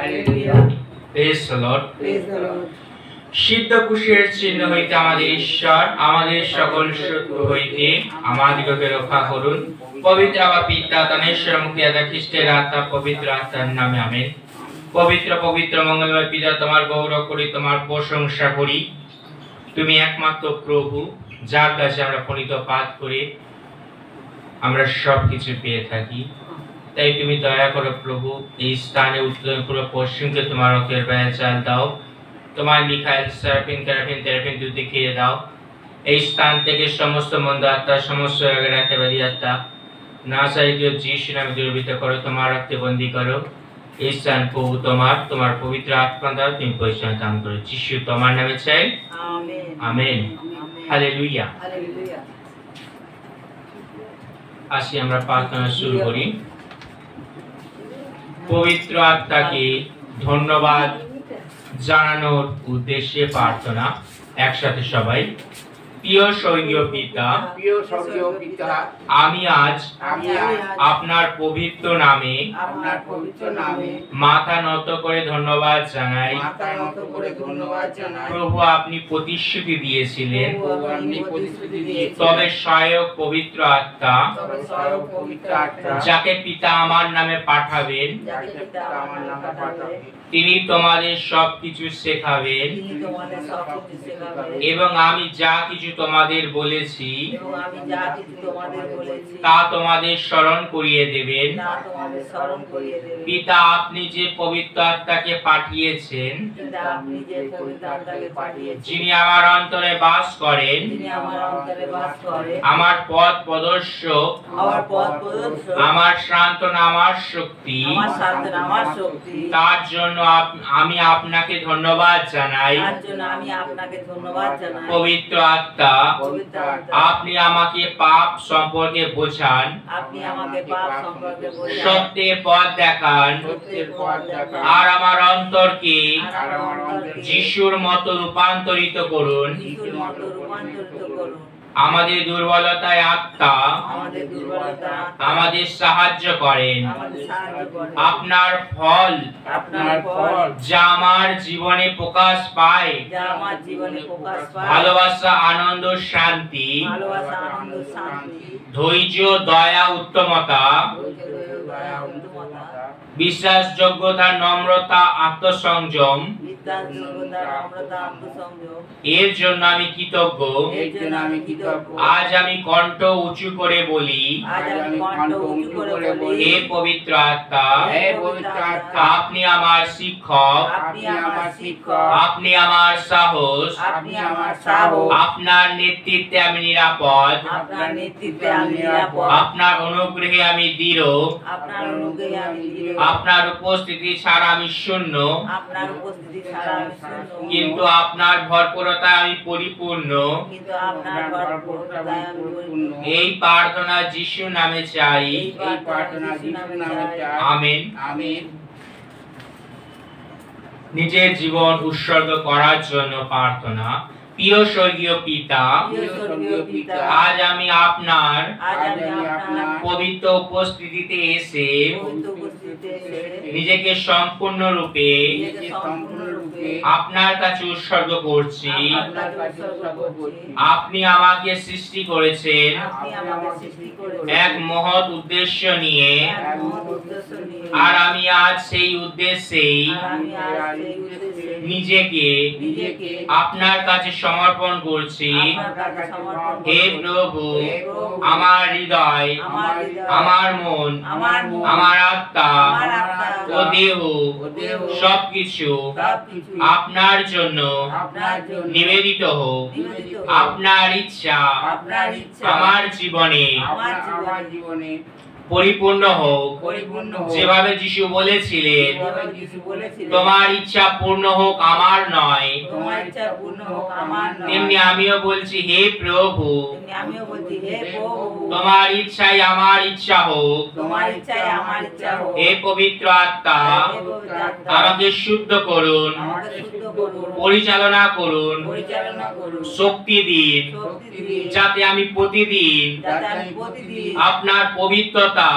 Hallelujah. Praise the Lord. Praise the Lord. সিদ্ধ কুশের চিহ্ন হইতে আমাদের ঈশ্বর আমাদের সকল শত্রু হইতে আমাদিগকে রক্ষা করুন। পবিত্র আবা পিতা তনেশ্বর মুখী আদা খ্রিস্টের আত্মা পবিত্র আত্মার নামে আমেন। পবিত্র পবিত্র মঙ্গলময় পিতা, তোমার গৌরব করি, তোমার প্রশংসা করি। তুমি একমাত্র প্রভু, যার কাছে আমরা প্রণীত পাঠ করে আমরা সবকিছু পেয়ে থাকি। তাই তুমি দয়া করো প্রভু, এই স্থানে উত্তর পূর্ব পশ্চিমকে তোমার রথের বেড়া চাল দাও। তোমার মিখাইল সেরাফিন তেরাফিন তেরাফিন দুই দেখিয়ে দাও। এই স্থান থেকে সমস্ত মন্দ আত্মা, সমস্ত রাগেবাদী আত্মা নাসারিতীয় যিশু নামে দুর্বৃত্ত করো, তোমার রক্তে বন্দী করো। এই স্থান প্রভু তোমার, তোমার পবিত্র আত্মা দ্বারা তুমি পরিচালনা দান করো। যিশু তোমার নামে চাই, আমেন আমেন। হালেলুয়া। আসি আমরা প্রার্থনা শুরু করি। পবিত্র আত্মাকে ধন্যবাদ জানানোর উদ্দেশ্যে প্রার্থনা। একসাথে সবাই। প্রিয় স্বর্গীয় পিতা, আমি আজ আপনার পবিত্র নামে মাথা নত করে ধন্যবাদ জানাই। প্রভু, আপনি প্রতিশ্রুতি দিয়েছিলেন, তবে সহায়ক পবিত্র আত্মা যাকে পিতা আমার নামে পাঠাবেন, তিনি তোমাদের সবকিছু শেখাবেন এবং আমি যা কিছু তোমাদের বলেছি তা তোমাদের স্মরণ করিয়ে দেবেন। পিতা, আপনি যে পবিত্র আত্মাকে পাঠিয়েছেন, যিনি আমার অন্তরে বাস করেন, আমার পথ প্রদর্শক, আমার সান্ত্বনা, আমার শক্তি, তার জন্য আমি আপনাকে ধন্যবাদ জানাই। পবিত্র আত্মা, আপনি আমাকে পাপ সম্পর্কে বোঝান, সত্যের পথ দেখান, আর আমার অন্তরকে যিশুর মতো রূপান্তরিত করুন। আমাদের দুর্বলতায় আত্মা আমাদের সাহায্য করেন। আপনার ফল যা আমার জীবনে প্রকাশ পায়, ভালোবাসা, আনন্দ, শান্তি, ধৈর্য, দয়া, উত্তমতা, বিশ্বাসযোগ্যতা, নম্রতা, আত্মসংযম, এর জন্য আমি কৃতজ্ঞ। আজ আমি কণ্ঠ উঁচু করে বলি, হে পবিত্র আত্মা, আপনি আমার শিক্ষক, আপনি আমার সাহস, আপনার নেতৃত্বে আমি নিরাপদ, আপনার অনুগ্রহে আমি দৃঢ়, আপনার উপস্থিতি ছাড়া আমি শূন্য, কিন্তু আপনার ভরপুরতা আমি পরিপূর্ণ। এই প্রার্থনা যিশু নামে চাই, আমেন। নিজের জীবন উৎসর্গ করার জন্য প্রার্থনা। প্রিয় স্বর্গীয় পিতা, আজ আমি আপনার পবিত্র উপস্থিতিতে এসে নিজেকে সম্পূর্ণরূপে আপনার কাছে উৎসর্গ করছি। আপনি আমাকে সৃষ্টি করেছেন এক মহৎ উদ্দেশ্য নিয়ে, আর আমি আজ সেই উদ্দেশ্যেই নিজেকে আপনার কাছে সমর্পণ করছি। হে প্রভু, আমার হৃদয়, আমার মন, আমার আত্মা ও দেহ সবকিছু আপনার জন্য নিবেদিত হোক। আপনার ইচ্ছা আমার জীবনে পরিপূর্ণ হোক। যেভাবে যিশু বলেছিলেন, তোমার ইচ্ছা পূর্ণ হোক, আমার নয়। তেমনি আমিও বলছি, হে প্রভু, তোমার ইচ্ছাই আমার ইচ্ছা হোক। হে পবিত্র আত্মা, আমাকে শুদ্ধ করুন, পরিচালনা করুন, শক্তি দিন, যাতে আমি প্রতিদিন আপনার পবিত্রতা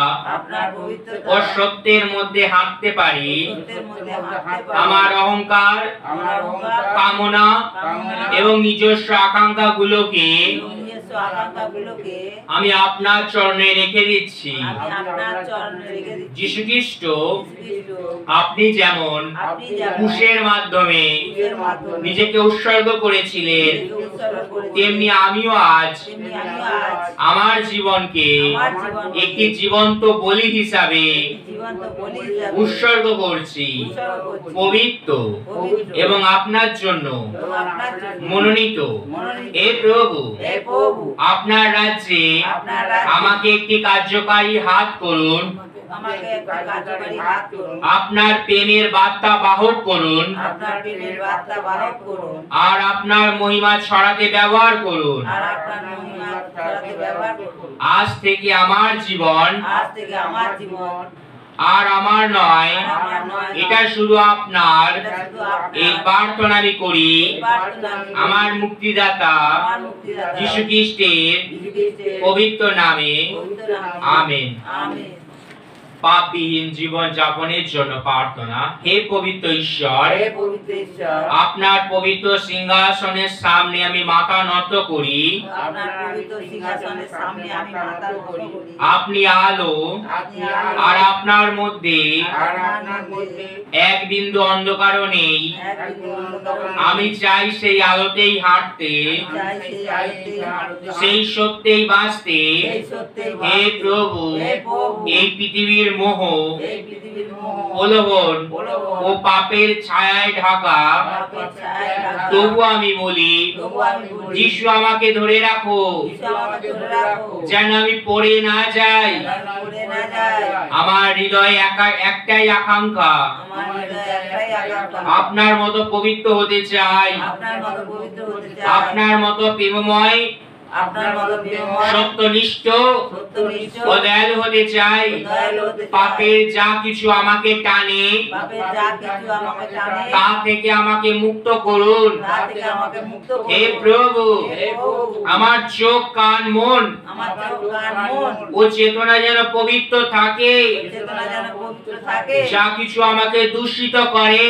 ও সত্যের মধ্যে হাঁটতে পারি। আমার অহংকার, কামনা এবং নিজস্ব আকাঙ্ক্ষাগুলোকে আমি আপনার চরণে রেখে দিচ্ছি। যীশু খ্রিস্ট, আপনি যেমন ক্রুশের মাধ্যমে নিজেকে উৎসর্গ করেছিলেন, তেমনি আমিও আজ আমার জীবনকে একটি জীবন্ত বলি হিসাবে উৎসর্গ করছি, পবিত্র এবং আপনার জন্য মনোনীত। হে প্রভু, আপনার রাজ্যে আমাকে একটি কার্যকারী হাত করুন, আপনার প্রেমের বার্তা বাহক করুন, আর আপনার মহিমা ছড়াতে ব্যবহার করুন। আজ থেকে আমার জীবন আর আমার নয়, এটা শুধু আপনার। এই প্রার্থনা আমি করি আমার মুক্তিদাতা যীশু খ্রিস্টের পবিত্র নামে, আমেন। পাপবিহীন জীবন যাপনের জন্য প্রার্থনা। হে পবিত্র ঈশ্বর, আপনার পবিত্র সিংহাসনের সামনে আমি মাথা নত করি। আপনি আলো, আর আপনার মধ্যে এক বিন্দু অন্ধকারও নেই। আমি চাই সেই আলোতেই হাঁটতে, সেই সত্যেই বাঁচতে। হে প্রভু, এই পৃথিবীর মোহ, প্রলোভন ও পাপের ছায়ায় ঢাকা, তবু আমি বলি, যিশু আমাকে ধরে রাখো, যেন আমি পড়ে না যাই। আমার হৃদয়ে একটাই আকাঙ্ক্ষা, আপনার মতো পবিত্র হতে চাই, আপনার মতো প্রেমময়, সত্যনিষ্ঠ ও দয়ালু হতে চাই। পাপের যা কিছু আমাকে টানে, তা থেকে আমাকে মুক্ত করুন। হে প্রভু, আমার চোখ, কান, মন ও চেতনা যেন পবিত্র থাকে। যা কিছু আমাকে দূষিত করে,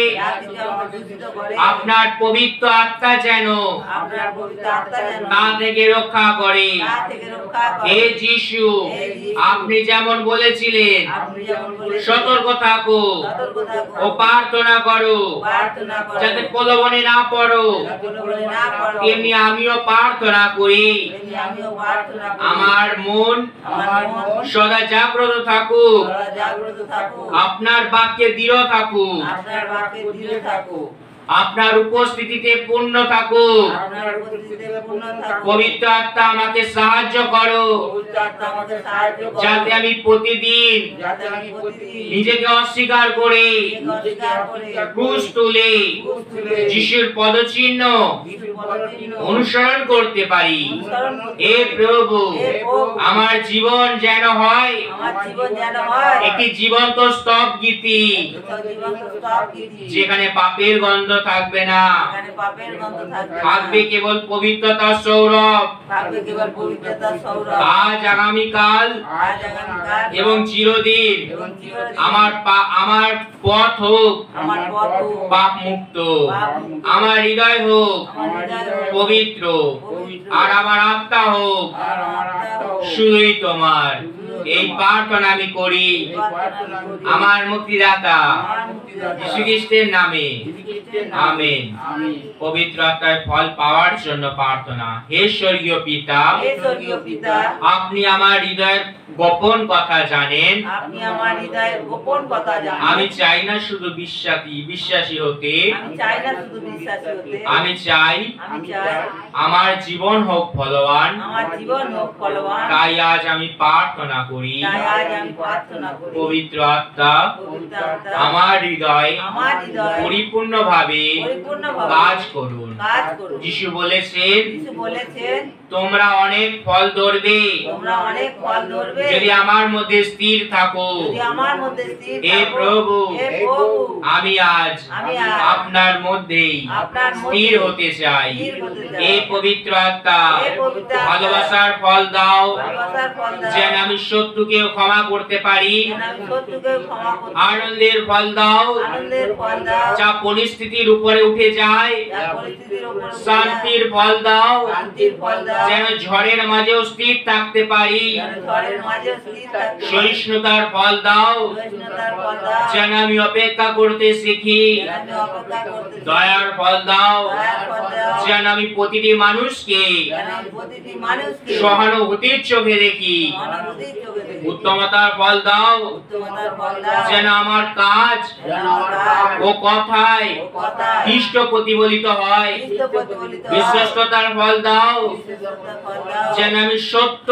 আপনার পবিত্র আত্মা যেন তা থেকে রক্ষা করে। হে যিশু, আপনি যেমন বলেছিলেন, সতর্ক থাকো ও প্রার্থনা করো, যাতে প্রলোভনে না পড়ো, তেমনি আমিও প্রার্থনা করি। আমার মন সদা জাগ্রত থাকুক, আপনার বাক্যে দৃঢ় থাকুক, আপনার উপস্থিতিতে পূর্ণ থাকুক। পবিত্র আত্মা আমাকে সাহায্য করো, যাতে আমি প্রতিদিন নিজেকে অস্বীকার করে ক্রুশ তুলে যিশুর পদচিহ্ন অনুসরণ করতে পারি। হে প্রভু, আমার জীবন যেন হয় একটি জীবন্ত স্তব গীতি, যেখানে পাপের গন্ধ থাকবে না, থাকবে কেবল পবিত্রতার সৌরভ। আজ, আগামীকাল এবং চিরদিন আমার পথ হোক পাপ মুক্ত, আমার হৃদয় হোক পবিত্র, আর আমার আত্মা হোক শুধুই তোমার। এই প্রার্থনা আমি করি আমার মুক্তিদাতা যীশু খ্রিস্টের নামে, আমেন। পবিত্র আত্মার ফল পাওয়ার জন্য প্রার্থনা। হে স্বর্গীয় পিতা, আপনি আমার হৃদয়ের গোপন কথা জানেন। আমি চাই না শুধু বিশ্বাসী হতে, আমি চাই আমার জীবন হোক ফলবান। তাই আজ আমি প্রার্থনা করি। তাই আজ আমি প্রার্থনা করি। পবিত্র আত্মা পবিত্র আত্মা আমার হৃদয় পরিপূর্ণভাবে কাজ করুন। কাজ করুন। যিশু বলেছেন, যিশু বলেছেন, তোমরা অনেক ফল ধরবে তোমরা অনেক ফল ধরবে যদি আমার মধ্যে স্থির থাকো। যদি আমার মধ্যে স্থির হে থাকো। প্রভু, হে প্রভু, আমি আজ আমি আজ আপনার মধ্যেই আপনার মধ্যে স্থির হতে চাই। স্থির হতে চাই। হে পবিত্র আত্মা, হে পবিত্র আত্মা, ভালোবাসার ফল দাও ভালোবাসার ফল দাও। যেন আমি শত্রুকেও ক্ষমা করতে পারি। যেন আমি শত্রুকে ক্ষমা করতে পারি। আনন্দের ফল দাও আনন্দের ফল দাও। যা পরিস্থিতির উপরে উঠে যায়। যা পরিস্থিতির উপর শান্তির ফল দাও শান্তির ফল দাও। যেন ঝড়ের মাঝেও স্থির থাকতে পারি। যেন ঝড়ের মাঝেও স্থির থাকতে পারি। সহিষ্ণুতার ফল দাও সহিষ্ণুতার ফল দাও। যেন আমি অপেক্ষা করতে শিখি। যেন আমি অপেক্ষা করতে শিখি। দয়ার ফল দাও দয়ার ফল দাও। যেন আমি প্রতিটি মানুষকে যেন আমি প্রতিটি মানুষকে সহানুভূতির চোখে দেখি। সহানুভূতির চোখে দেখি। উত্তমতার ফল দাও উত্তমতার ফল দাও। যেন আমার কাজ যেন আমার কাজ ও কথায় ও কথায় ইষ্ট প্রতিফলিত হয়। ইষ্ট প্রতিফলিত হয়। বিশ্বস্ততার ফল দাও বিশ্বস্ততার ফল দাও। যেন আমি সত্য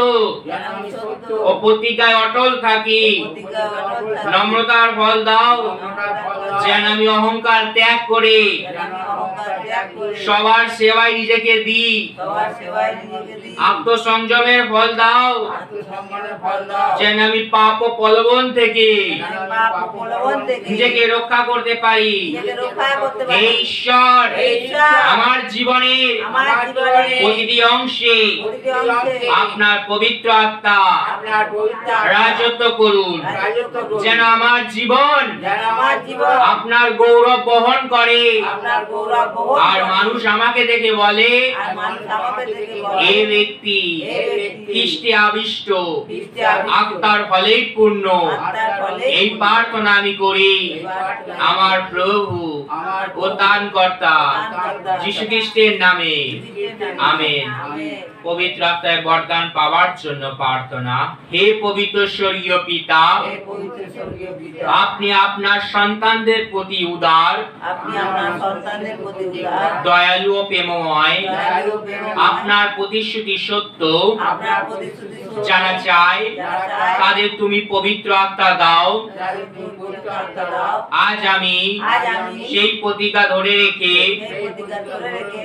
যেন আমি সত্য ও প্রতিজ্ঞায় অটল থাকি। প্রতিজ্ঞায় অটল থাকি। নম্রতার ফল দাও নম্রতার ফল দাও। যেন আমি অহংকার ত্যাগ করে যেন আমি অহংকার ত্যাগ করে সবার সেবায় নিজেকে দিই। সবার সেবায় নিজেকে দিই। আত্মসংযমের ফল দাও আত্মসম্মানের ফল দাও। যেন আমি পাপ ও প্রলোভন থেকে যেন আমি পাপ ও প্রলোভন থেকে নিজেকে রক্ষা করতে পারি। নিজেকে রক্ষা করতে পারি। হে ঈশ্বর, হে ঈশ্বর, আমার জীবনের আমার জীবনের প্রতিটি অংশে প্রতিটি অংশে আপনার পবিত্র আত্মা আপনার পবিত্র আত্মা রাজত্ব করুন। রাজত্ব করুন। যেন আমার জীবন যেন আমার জীবন আপনার গৌরব বহন করে। আপনার গৌরব বহন আর করে। মানুষ আমাকে দেখে বলে, আর মানুষ আমাকে দেখে বলে, এ ব্যক্তি এই ব্যক্তি খ্রিস্টে আবিষ্ট, খ্রিস্টে আবিষ্ট, আত্মার ফলেই পূর্ণ। আত্মার ফলেই এই পূর্ণ। প্রার্থনা আমি করি এই প্রার্থনা আমি আমার করি। প্রভু আমার ও দানকর্তা দানকর্তা যীশু খ্রিস্টের নামে। খ্রিস্টের নামে। আমেন। আমেন। পবিত্র আত্মায় বরদান পাওয়ার জন্য প্রার্থনা। হে পবিত্র স্বর্গীয় পিতা, হে পবিত্র স্বর্গীয় পিতা, আপনি আপনার সন্তানদের প্রতি উদার, আপনি আপনার সন্তানদের প্রতি উদার, দয়ালু ও প্রেমময়। দয়ালু ও প্রেমময়। আপনার প্রতিশ্রুতি সত্য। আপনার প্রতিশ্রুতি সত্য। যারা চায় যারা চায় তাদের তুমি পবিত্র আত্মা দাও। তাদের তুমি পবিত্র আত্মা দাও। আজ আমি আজ আমি সেই প্রতিজ্ঞা ধরে রেখে সেই প্রতিজ্ঞা ধরে রেখে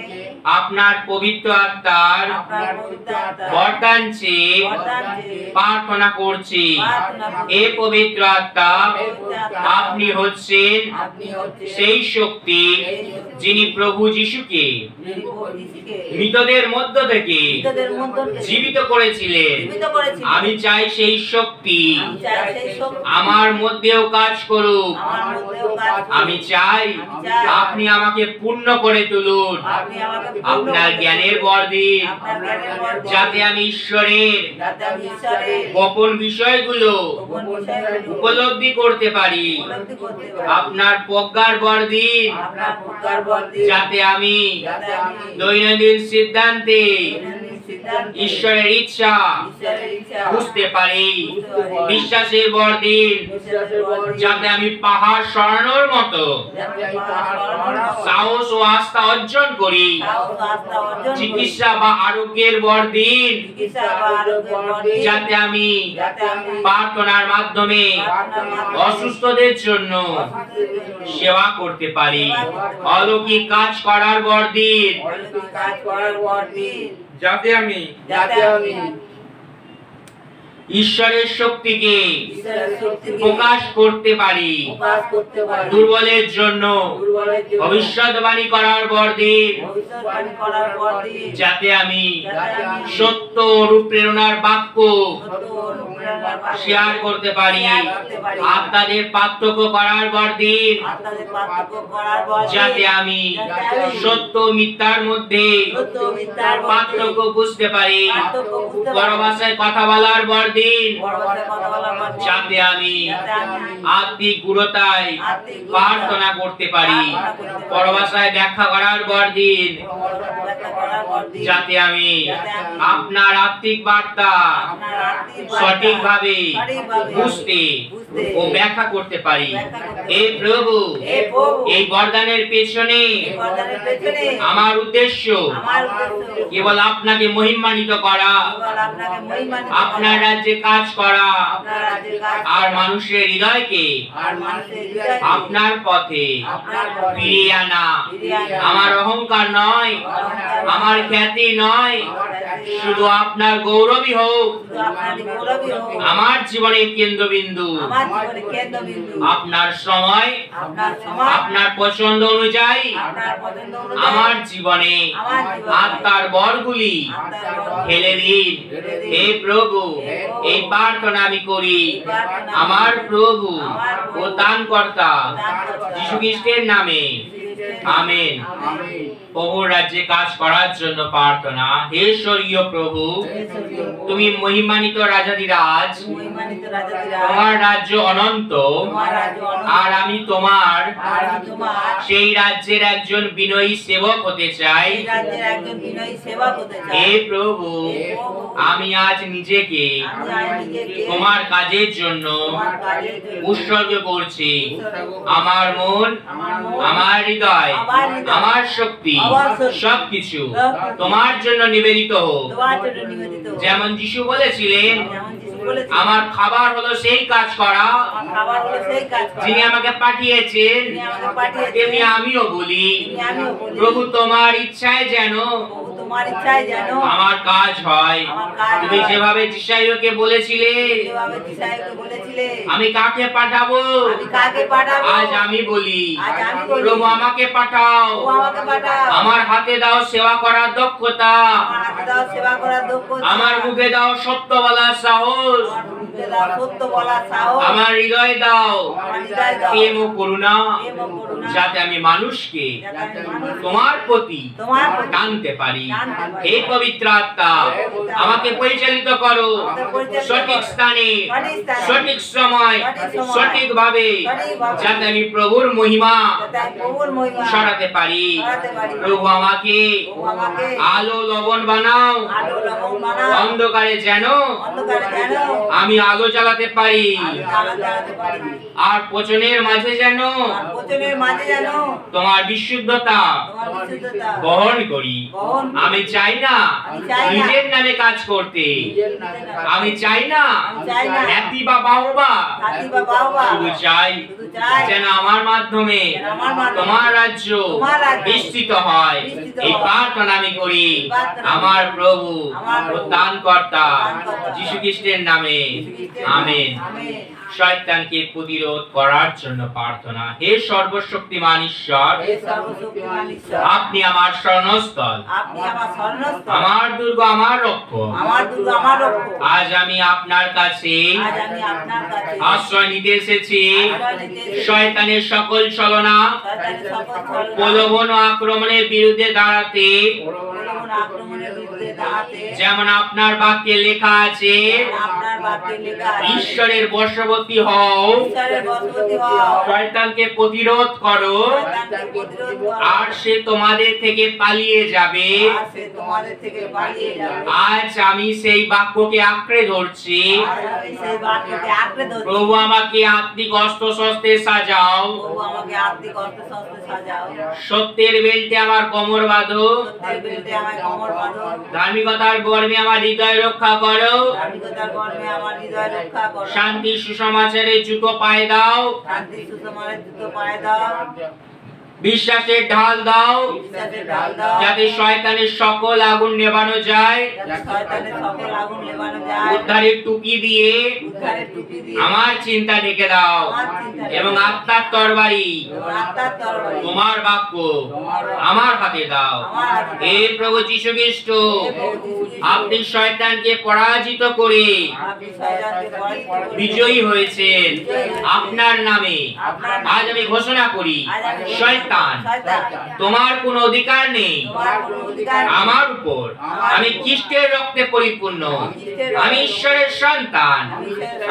আপনার পবিত্র আত্মার আপনার পবিত্র আত্মার বরদান চেয়ে বরদান চেয়ে প্রার্থনা করছি। প্রার্থনা করছি। এ পবিত্র আত্মা, পবিত্র আত্মা, আপনি হচ্ছেন আপনি হচ্ছেন সেই শক্তি যিনি প্রভু যিশুকে যিনি প্রভু যিশুকে মৃতদের মধ্য থেকে মৃতদের মধ্য থেকে জীবিত করেছিলেন। জীবিত করেছিলেন। আমি চাই সেই শক্তি আমি চাই সেই শক্তি আমার মধ্যেও কাজ করুক। আমার মধ্যেও কাজ করুক। আমি চাই আপনি আমাকে পূর্ণ করে তুলুন। আপনি আমাকে পূর্ণ আপনার করে জ্ঞানের দিন। বর দিন, আপনার জ্ঞানের বর দিন। যাতে আমি ঈশ্বরের যাতে আমি ঈশ্বরের গোপন বিষয়গুলো গোপন বিষয়গুলো উপলব্ধি করতে পারি। উপলব্ধি করতে পারি। আপনার প্রজ্ঞার বর দিন, আপনার প্রজ্ঞার বর দিন। যাতে আমি যাতে আমি দৈনন্দিন সিদ্ধান্তে দৈনন্দিন সিদ্ধান্তে ঈশ্বরের ইচ্ছা ঈশ্বরের ইচ্ছা বুঝতে পারি। বুঝতে পারি। বিশ্বাসের বর দিন, বিশ্বাসের বর দিন। যাতে আমি পাহাড় সরানোর মতো যাতে আমি পাহাড় সরানোর মতো সাহস ও আস্থা অর্জন করি। সাহস ও আস্থা অর্জন করি। চিকিৎসা বা আরোগ্যের বর দিন, চিকিৎসা বা আরোগ্যের বর দিন। যাতে আমি যাতে আমি প্রার্থনার মাধ্যমে প্রার্থনার মাধ্যমে অসুস্থদের জন্য অসুস্থদের জন্য সেবা করতে পারি। সেবা করতে পারি। অলৌকিক কাজ করার বর দিন, অলৌকিক কাজ করার বর দিন। যাতে আমি যাতে আমি ঈশ্বরের শক্তিকে ঈশ্বরের শক্তিকে প্রকাশ করতে পারি। প্রকাশ করতে পারি। দুর্বলের জন্য দুর্বলের জন্য ভবিষ্যৎবাণী করার বর দিন, ভবিষ্যৎবাণী করার বর দিন। যাতে আমি যাতে আমি সত্য অনুপ্রেরণার বাক্য সত্য অনুপ্রেরণার বাক্য শেয়ার করতে পারি। শেয়ার করতে পারি। আপনাদের পার্থক্য করার বর দিন, আপনাদের পার্থক্য করার বর দিন। যাতে আমি যাতে আমি সত্য মিথ্যার মধ্যে সত্য মিথ্যার মধ্যে পার্থক্য বুঝতে পারি। পার্থক্য বুঝতে বড় পারি। ভাষায় কথা বলার বর দিন, বড় ভাষায় কথা বলার বর দিন। যাতে আমি যাতে আমি আত্মিক গুরুতায় আত্মিক গুরুতায় প্রার্থনা করতে পারি। প্রার্থনা করতে পারি। বড় ভাষায় ব্যাখ্যা করার বর দিন, বড় ভাষায় ব্যাখ্যা করার বর দিন। যাতে আমি যাতে আমি আপনার আত্মিক বার্তা আপনার আত্মিক বার্তা সঠিকভাবে সঠিকভাবে বুঝতে বুঝতে ও ব্যাখ্যা করতে পারি। ব্যাখ্যা করতে এই পারি। প্রভু, হে প্রভু, এই বরদানের পেছনে এই বরদানের পেছনে আমার উদ্দেশ্য আমার উদ্দেশ্য কেবল আপনাকে মহিমান্বিত করা, কেবল আপনাকে মহিমান্বিত আপনার করা, রাজ্যের রাজ্যে কাজ করা আপনার রাজ্যে কাজ আর করা, মানুষের হৃদয়কে আর মানুষের হৃদয়কে আপনার পথে আপনার পথে ফিরিয়ে আনা। ফিরিয়ে আনা। আমার অহংকার নয়, আমার খ্যাতি নয়, শুধু আপনার গৌরবই হোক শুধু আপনার গৌরবই হোক। আমার জীবনের কেন্দ্রবিন্দু। আমার জীবনের কেন্দ্রবিন্দু আপনার সময়, আপনার সময়, আপনার পছন্দ অনুযায়ী আপনার পছন্দ অনুযায়ী আমার জীবনে আমার জীবনে আত্মার বরগুলি আত্মার বর ঢেলে দিন। হে প্রভু, এই প্রার্থনা আমি করি আমার প্রভু ও দানকর্তা যীশু খ্রিস্টের নামে, আমেন। প্রভুর রাজ্যে কাজ করার জন্য প্রার্থনা। হে স্বর্গীয় প্রভু, তুমি মহিমান্বিত রাজাধিরাজ, মহিমান্বিত রাজাধিরাজ, তোমার রাজ্য অনন্ত, তোমার রাজ্য অনন্ত, আর আমি তোমার আর আমি তোমার সেই রাজ্যের একজন বিনয়ী সেবক হতে চাই। এই রাজ্যের একজন বিনয়ী সেবক হতে চাই। হে প্রভু, হে প্রভু, আমি আজ নিজেকে আমি আজ নিজেকে তোমার কাজের জন্য তোমার কাজের জন্য উৎসর্গ করছি। আমার মন, আমার হৃদয়, আমার শক্তি, সবকিছু তোমার জন্য নিবেদিত হোক। তোমার জন্য নিবেদিত হোক। যেমন যিশু বলেছিলেন, যেমন যিশু বলেছেন, আমার খাবার হলো সেই কাজ করা আমার খাবার হলো সেই কাজ করা। যিনি আমাকে পাঠিয়েছেন। যিনি আমাকে পাঠিয়েছেন, তেমনি আমিও বলি, তেমনি আমিও বলি, প্রভু তোমার ইচ্ছায় যেন প্রভু তোমার ইচ্ছায় যেন আমার কাজ হয়। আমার কাজ তুমি হয়। যেভাবে যিশাইকে বলেছিলে, যেভাবে যিশাইকে বলেছিলে, আমি কাকে পাঠাবো, আমি কাকে পাঠাবো, আজ আমি বলি, আজ আমি বলি, প্রভু আমাকে পাঠাও। প্রভু আমাকে পাঠাও। আমার হাতে দাও সেবা করার দক্ষতা, আমার হাতে দাও সেবা করার দক্ষতা, আমার মুখে দাও সত্য বলার সাহস, আমার মুখে দাও সত্য বলার সাহস, আমার হৃদয় দাও আমার হৃদয় দাও প্রেম ও করুণা, প্রেম ও করুণা, যাতে আমি মানুষকে যাতে আমি মানুষকে তোমার প্রতি তোমার প্রতি টানতে পারি। টানতে পারি। হে পবিত্র আত্মা, আমাকে পরিচালিত করো সঠিক স্থানে, সঠিক সময়, সঠিকভাবে, যাতে আমি প্রভুর মহিমা যাতে আমি প্রভুর মহিমা ছড়াতে পারি। ছড়াতে পারি। প্রভু আমাকে প্রভু আমাকে আলো লবণ বানাও, আলো লবণ বানাও, অন্ধকারে যেন অন্ধকারে যেন আমি আলো জ্বালাতে পারি, আমি আলো জ্বালাতে পারি, আর পচনের মাঝে যেন আর পচনের মাঝে যেন তোমার বিশুদ্ধতা তোমার বিশুদ্ধতা বহন করি। বহন করি। আমি চাই না আমি চাই না নিজের নামে কাজ করতে, আমি চাই না আমি চাই না খ্যাতি বা বাহবা, হাতি বা বাবা, শুধু চাই শুধু চাই যেন আমার মাধ্যমে যেন আমার মাধ্যমে তোমার রাজ্য তোমার রাজ্য বিস্তৃত হয়। বিস্তৃত এই হয়। প্রার্থনা আমি করি প্রার্থনা আমার প্রভু আমার ও প্রভু দানকর্তা দানকর্তা যীশু খ্রিস্টের নামে, আমেন। আমেন। শয়তানকে প্রতিরোধ করার জন্য প্রার্থনা। হে সর্বশক্তিমান ঈশ্বর, হে সর্বশক্তিমান ঈশ্বর, আপনি আমার শরণস্থল, আপনি আমার শরণস্থল, আমার দুর্গ, আমার রক্ষক। আমার দুর্গ, আমার রক্ষক। আজ আমি আপনার কাছে আজ আমি আপনার কাছে আশ্রয় নিতে এসেছি। আশ্রয় নিতে এসেছি। শয়তানের সকল ছলনা, শয়তানের সকল ছলনা, প্রলোভন ও আক্রমণের বিরুদ্ধে দাঁড়াতে, প্রলোভন আক্রমণের বিরুদ্ধে দাঁড়াতে, যেমন আপনার বাক্যে লেখা আছে, আপনার বাক্যে লেখা আছে, ঈশ্বরের বশবর্তী হও, ঈশ্বরের বশবর্তী হও, শয়তানকে প্রতিরোধ করো, শয়তানকে প্রতিরোধ করো, আর সে তোমাদের থেকে পালিয়ে যাবে। আর সে তোমাদের থেকে পালিয়ে যাবে। আজ আমি সেই বাক্যকে আঁকড়ে ধরছি। আজ আমি সেই বাক্যকে আঁকড়ে ধরছি। প্রভু আমাকে আত্মিক অস্ত্র শস্ত্রে সাজাও, প্রভু আমাকে আত্মিক অস্ত্র-শস্ত্রে সাজাও, সত্যের বেল্টে আমার কোমর বাঁধো, সত্যের বিরুদ্ধে আমায় কোমর বাঁধো, ধার্মিকতার বর্মে আমার হৃদয় রক্ষা করো, ধার্মিকতার কর্মে আমার হৃদয় রক্ষা করো, শান্তি সুসমাচারের জুতো পায়ে দাও, শান্তি সুষমানের জুতো পায়ে দাও, বিশ্বাসের ঢাল দাও, বিশ্বাসের ঢাল দাও, যাতে শয়তানের সকল আগুন নেভানো যায়, যাতে শয়তানের সকল আগুন নেভানো যায়, উদ্ধারের টুপি দিয়ে উদ্ধারের টুপি দিয়ে আমার চিন্তা ঢেকে দাও, এবং আত্মার তরবারি এবং আত্মার তরবারি তোমার বাক্য আমার হাতে দাও। হে প্রভু যীশু খ্রিস্ট, আপনি শয়তানকে পরাজিত করে আপনি শয়তানকে পরাজিত করে বিজয়ী হয়েছেন আপনার নামে। আজ আমি ঘোষণা করি, শয়তান তোমার কোনো অধিকার নেই তোমার কোনো অধিকার নেই আমার উপর। আমি খ্রিস্টের রক্তে পরিপূর্ণ, আমি ঈশ্বরের সন্তান,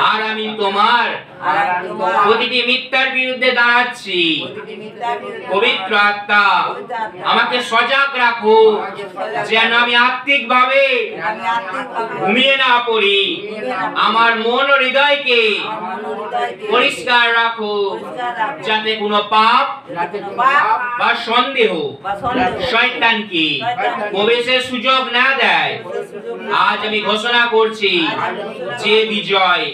আর আমি তোমার আর আমি তোমার প্রতিটি মিথ্যার বিরুদ্ধে দাঁড়াচ্ছি। প্রতিটি মিথ্যার বিরুদ্ধে পবিত্র আত্মা আমাকে সজাগ রাখো, যেন আমি আত্মিকভাবে আমি আত্মিকভাবে ঘুমিয়ে না পড়ি। আমার মন ও হৃদয়কে আমার হৃদয়কে পরিষ্কার রাখো, পরিষ্কার রাখো, যাতে কোনো পাপ যাতে কোনো পাপ বা সন্দেহ বা সন্দেহ শয়তানকে শয়তানকে প্রবেশের সুযোগ না দেয়। আজ আমি ঘোষণা করছি যে বিজয়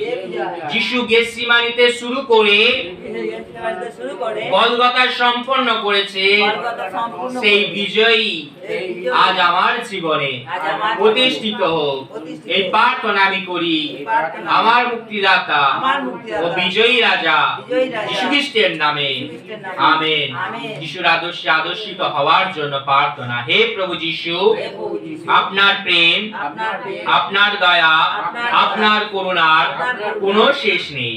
যিশু গেতসেমানিতে শুরু করে শুরু করে গলগথা সম্পন্ন করেছে, গলগথা সম্পূর্ণ সেই বিজয়ী আজ আমার জীবনে প্রতিষ্ঠিত হোক। এই প্রার্থনা আমি করি আমার মুক্তিদাতা ও বিজয়ী রাজা যিশু খ্রিস্টের নামে, আমেন। যিশুর আদর্শে আদর্শিত হওয়ার জন্য প্রার্থনা। হে প্রভু যিশু, আপনার প্রেম, আপনার দয়া, আপনার করুণার কোনো শেষ নেই।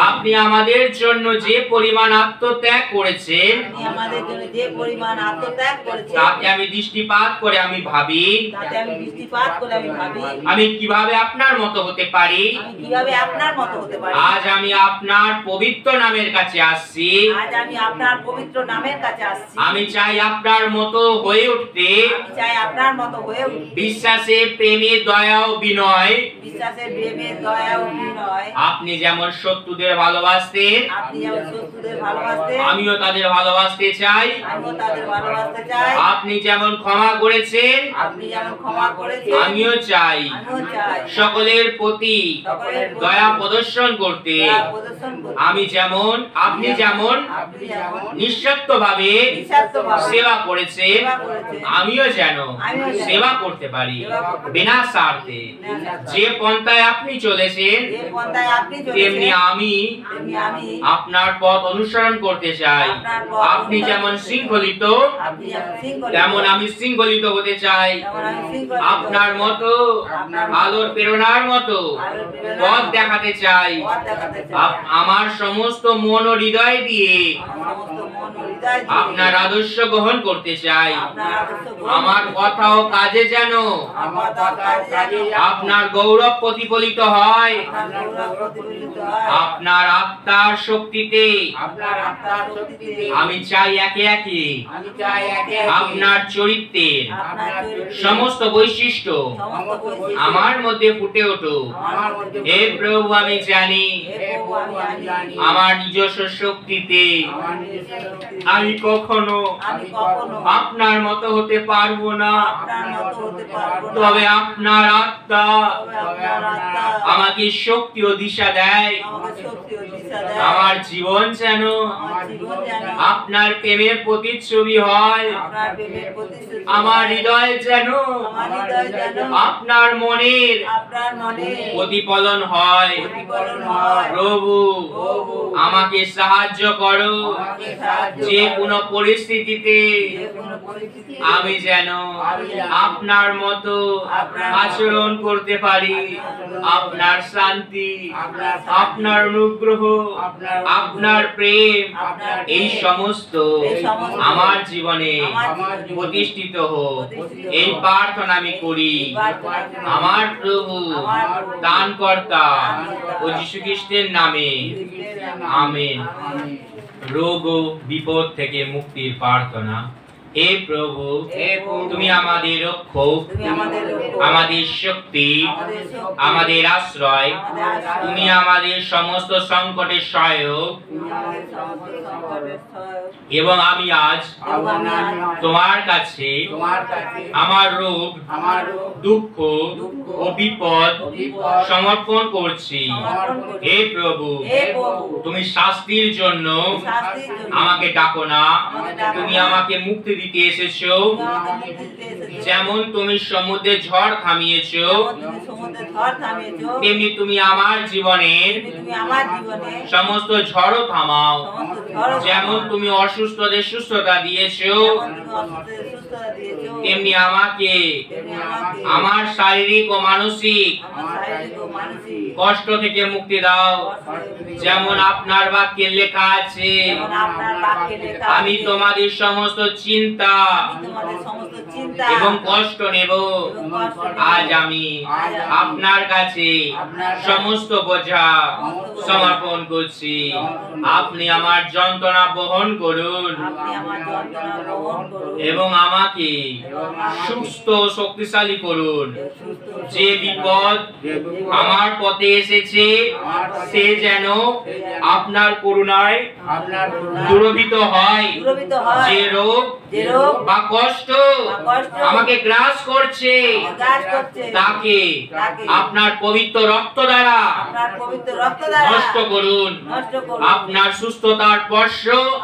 আপনি আমাদের জন্য যে পরিমাণ আত্মত্যাগ করেছেন, আপনি আমাদের জন্য যে পরিমাণ আত্মত্যাগ করেছেন, তাতে আমি দৃষ্টিপাত করে আমি ভাবি তাতে আমি দৃষ্টিপাত করে আমি ভাবি আমি কিভাবে আপনার মতো হতে পারি। আমি কিভাবে আপনার মতো হতে পারি। আজ আমি আপনার পবিত্র নামের কাছে আসছি। আজ আমি আপনার পবিত্র নামের কাছে আসছি। আমি চাই আপনার মতো হয়ে উঠতে, আমি চাই আপনার মতো হয়ে উঠতে। বিশ্বাসে, প্রেমে, দয়া ও বিনয়। বিশ্বাসে, প্রেমে, দয়া ও বিনয়। আপনি যেমন শত্রুদের ভালোবাসতেন, আপনি যেমন শত্রুদের ভালোবাসতেন, আমিও তাদের ভালোবাসতে চাই। আমিও তাদের ভালোবাসতে চাই। আপনি যেমন ক্ষমা করেছেন, আপনি যেমন ক্ষমা করেছেন, আমিও চাই আমিও চাই সকলের প্রতি সকলের প্রতি দয়া প্রদর্শন করতে। দয়া প্রদর্শন করতে। আমি যেমন, আপনি যেমন আপনি যেমন নিঃস্বার্থভাবে নিঃস্বার্থভাবে সেবা করেছেন, সেবা করেছেন, আমিও যেন আমিও যেন সেবা করতে পারি সেবা করতে পারি। বিনা স্বার্থে। বিনা স্বার্থে। যে পন্থায় আপনি চলেছেন, যে পন্থায় আপনি তেমনি চলেছেন, আমি তেমনি আমি আপনার পথ অনুসরণ করতে চাই। আপনার পথ আপনি অনুসরণ যেমন করতে চাই। শৃঙ্খলিত, আপনি যেমন শৃঙ্খলিত, তেমন আমি শৃঙ্খলিত হতে চাই। তেমন আমি শৃঙ্খলিত। আপনার মতো আপনার আলোর প্রেরণার মতো আলোর প্রেরণার পথ মতো দেখাতে চাই। পথ দেখাতে চাই। আমার সমস্ত মন ও হৃদয় দিয়ে আমার সমস্ত মন ও হৃদয় দিয়ে আপনার আদর্শ গ্রহণ করতে চাই। আপনার আদর্শ গ্রহণ আমার করতে কথা ও কাজে যেন আমার কথা ও কাজে যেন আপনার গৌরব প্রতিফলিত হয়। আপনার গৌরব প্রতিফলিত হয়। আপনার আত্মার শক্তিতে আপনার আত্মার শক্তিতে আমি চাই একে একে আমি চাই একে একে আপনার চরিত্রের আপনার চরিত্রের সমস্ত বৈশিষ্ট্য সমস্ত বৈশিষ্ট্য আমার মধ্যে ফুটে উঠুক। আমার মধ্যে হে প্রভু, আমি জানি হে প্রভু, আমি জানি আমার নিজস্ব শক্তিতে আমার নিজস্ব শক্তিতে আমি কখনো আমি কখনো আপনার মতো হতে পারবো না। আপনার মতো হতে পারবো না। তবে আপনার আত্মা তবে আপনার আত্মা আমাকে শক্তি ও দিশা দেয়। আমাকে শক্তি ও দিশা দেয়। আমার জীবন যেন আমার জীবন যেন আপনার প্রেমের প্রতিচ্ছবি হয়। আপনার প্রেমের প্রতিশ্রুতি আমার হয়। হৃদয় যেন আমার হৃদয় যেন আপনার মনের আপনার মনে প্রতিফলন হয়। প্রতিফলন হয়। প্রভু, প্রভু, আমাকে সাহায্য করো আমাকে সাহায্য যে করো। কোনো পরিস্থিতিতে যে কোনো পরিস্থিতিতে আমি যেন আপনার মতো আচরণ করতে পারি। আপনার শান্তি, আপনার অনুগ্রহ, আপনার প্রেম, এই সমস্ত আমার জীবনে প্রতিষ্ঠিত হোক। এই প্রার্থনা আমি করি আমার প্রভু, দানকর্তা ও যীশু খ্রিস্টের নামে, আমেন। রোগ ও বিপদ থেকে মুক্তির প্রার্থনা। হে প্রভু, তুমি আমাদের রক্ষক, তুমি আমাদের রক্ষক, আমাদের শক্তি, আমাদের শক্তি, আমাদের আশ্রয়। আমাদের আশ্রয়। তুমি আমাদের সমস্ত সংকটের সহায়ক। তুমি আমাদের সমস্ত সংকটের সহায়ক। এবং আমি আজ এবং আমি আজ তোমার কাছে আমার রোগ, দুঃখ ও বিপদ সমর্পণ করছি। সমর্পণ করছি। হে প্রভু, হে প্রভু, তুমি শাস্তির জন্য শাস্তির জন্য আমাকে ডাকো না, আমাকে ডাকো তুমি না। আমাকে মুক্তি দিতে এসেছো। তুমি আমাকে মুক্তি দিতে এসেছো। যেমন তুমি সমুদ্রে ঝড় থামিয়েছো, যেমন তুমি সমুদ্রে ঝড় থামিয়েছো, তেমনি তুমি আমার জীবনের তেমনি তুমি আমার জীবনে সমস্ত ঝড়ও থামাও। সমস্ত ঝড়ও যেমন থামাও। তুমি অসুস্থদের সুস্থতা দিয়েছো, যেমন তুমি অসুস্থদের সুস্থতা দিয়েছো, তেমনি আমাকে তেমনি আমাকে আমার শারীরিক ও মানসিক আমার শারীরিক ও মানসিক কষ্ট থেকে মুক্তি দাও। যেমন আপনার বাক্যে লেখা আছে, যেমন আপনার বাক্যে লেখা আমি আছে, তোমাদের সমস্ত চিন্তা আমি তোমাদের সমস্ত চিন্তা চিন্তা এবং কষ্ট নেব। এবং কষ্ট নেব। আজ আমি আজ আমি আপনার কাছে আপনার কাছে সমস্ত বোঝা সমর্পণ করছি। আপনি আমার যন্ত্রণা বহন করুন আপনি আমার যন্ত্রণা গ্রহণ করুন এবং আমাকে এবং আমাকে সুস্থ ও শক্তিশালী করুন। সুস্থ যে বিপদ আমার পথে এসেছে সে যেন আপনার করুণায় দূরভীত হয়। দূরভীত হয়। যে রোগ যে রোগ বা কষ্ট কষ্ট আমাকে গ্রাস করছে গ্রাস করছে তাকে তাকে আপনার পবিত্র রক্ত দ্বারা আপনার পবিত্র রক্ত দ্বারা নষ্ট করুন। নষ্ট করুন। আপনার সুস্থতার স্পর্শ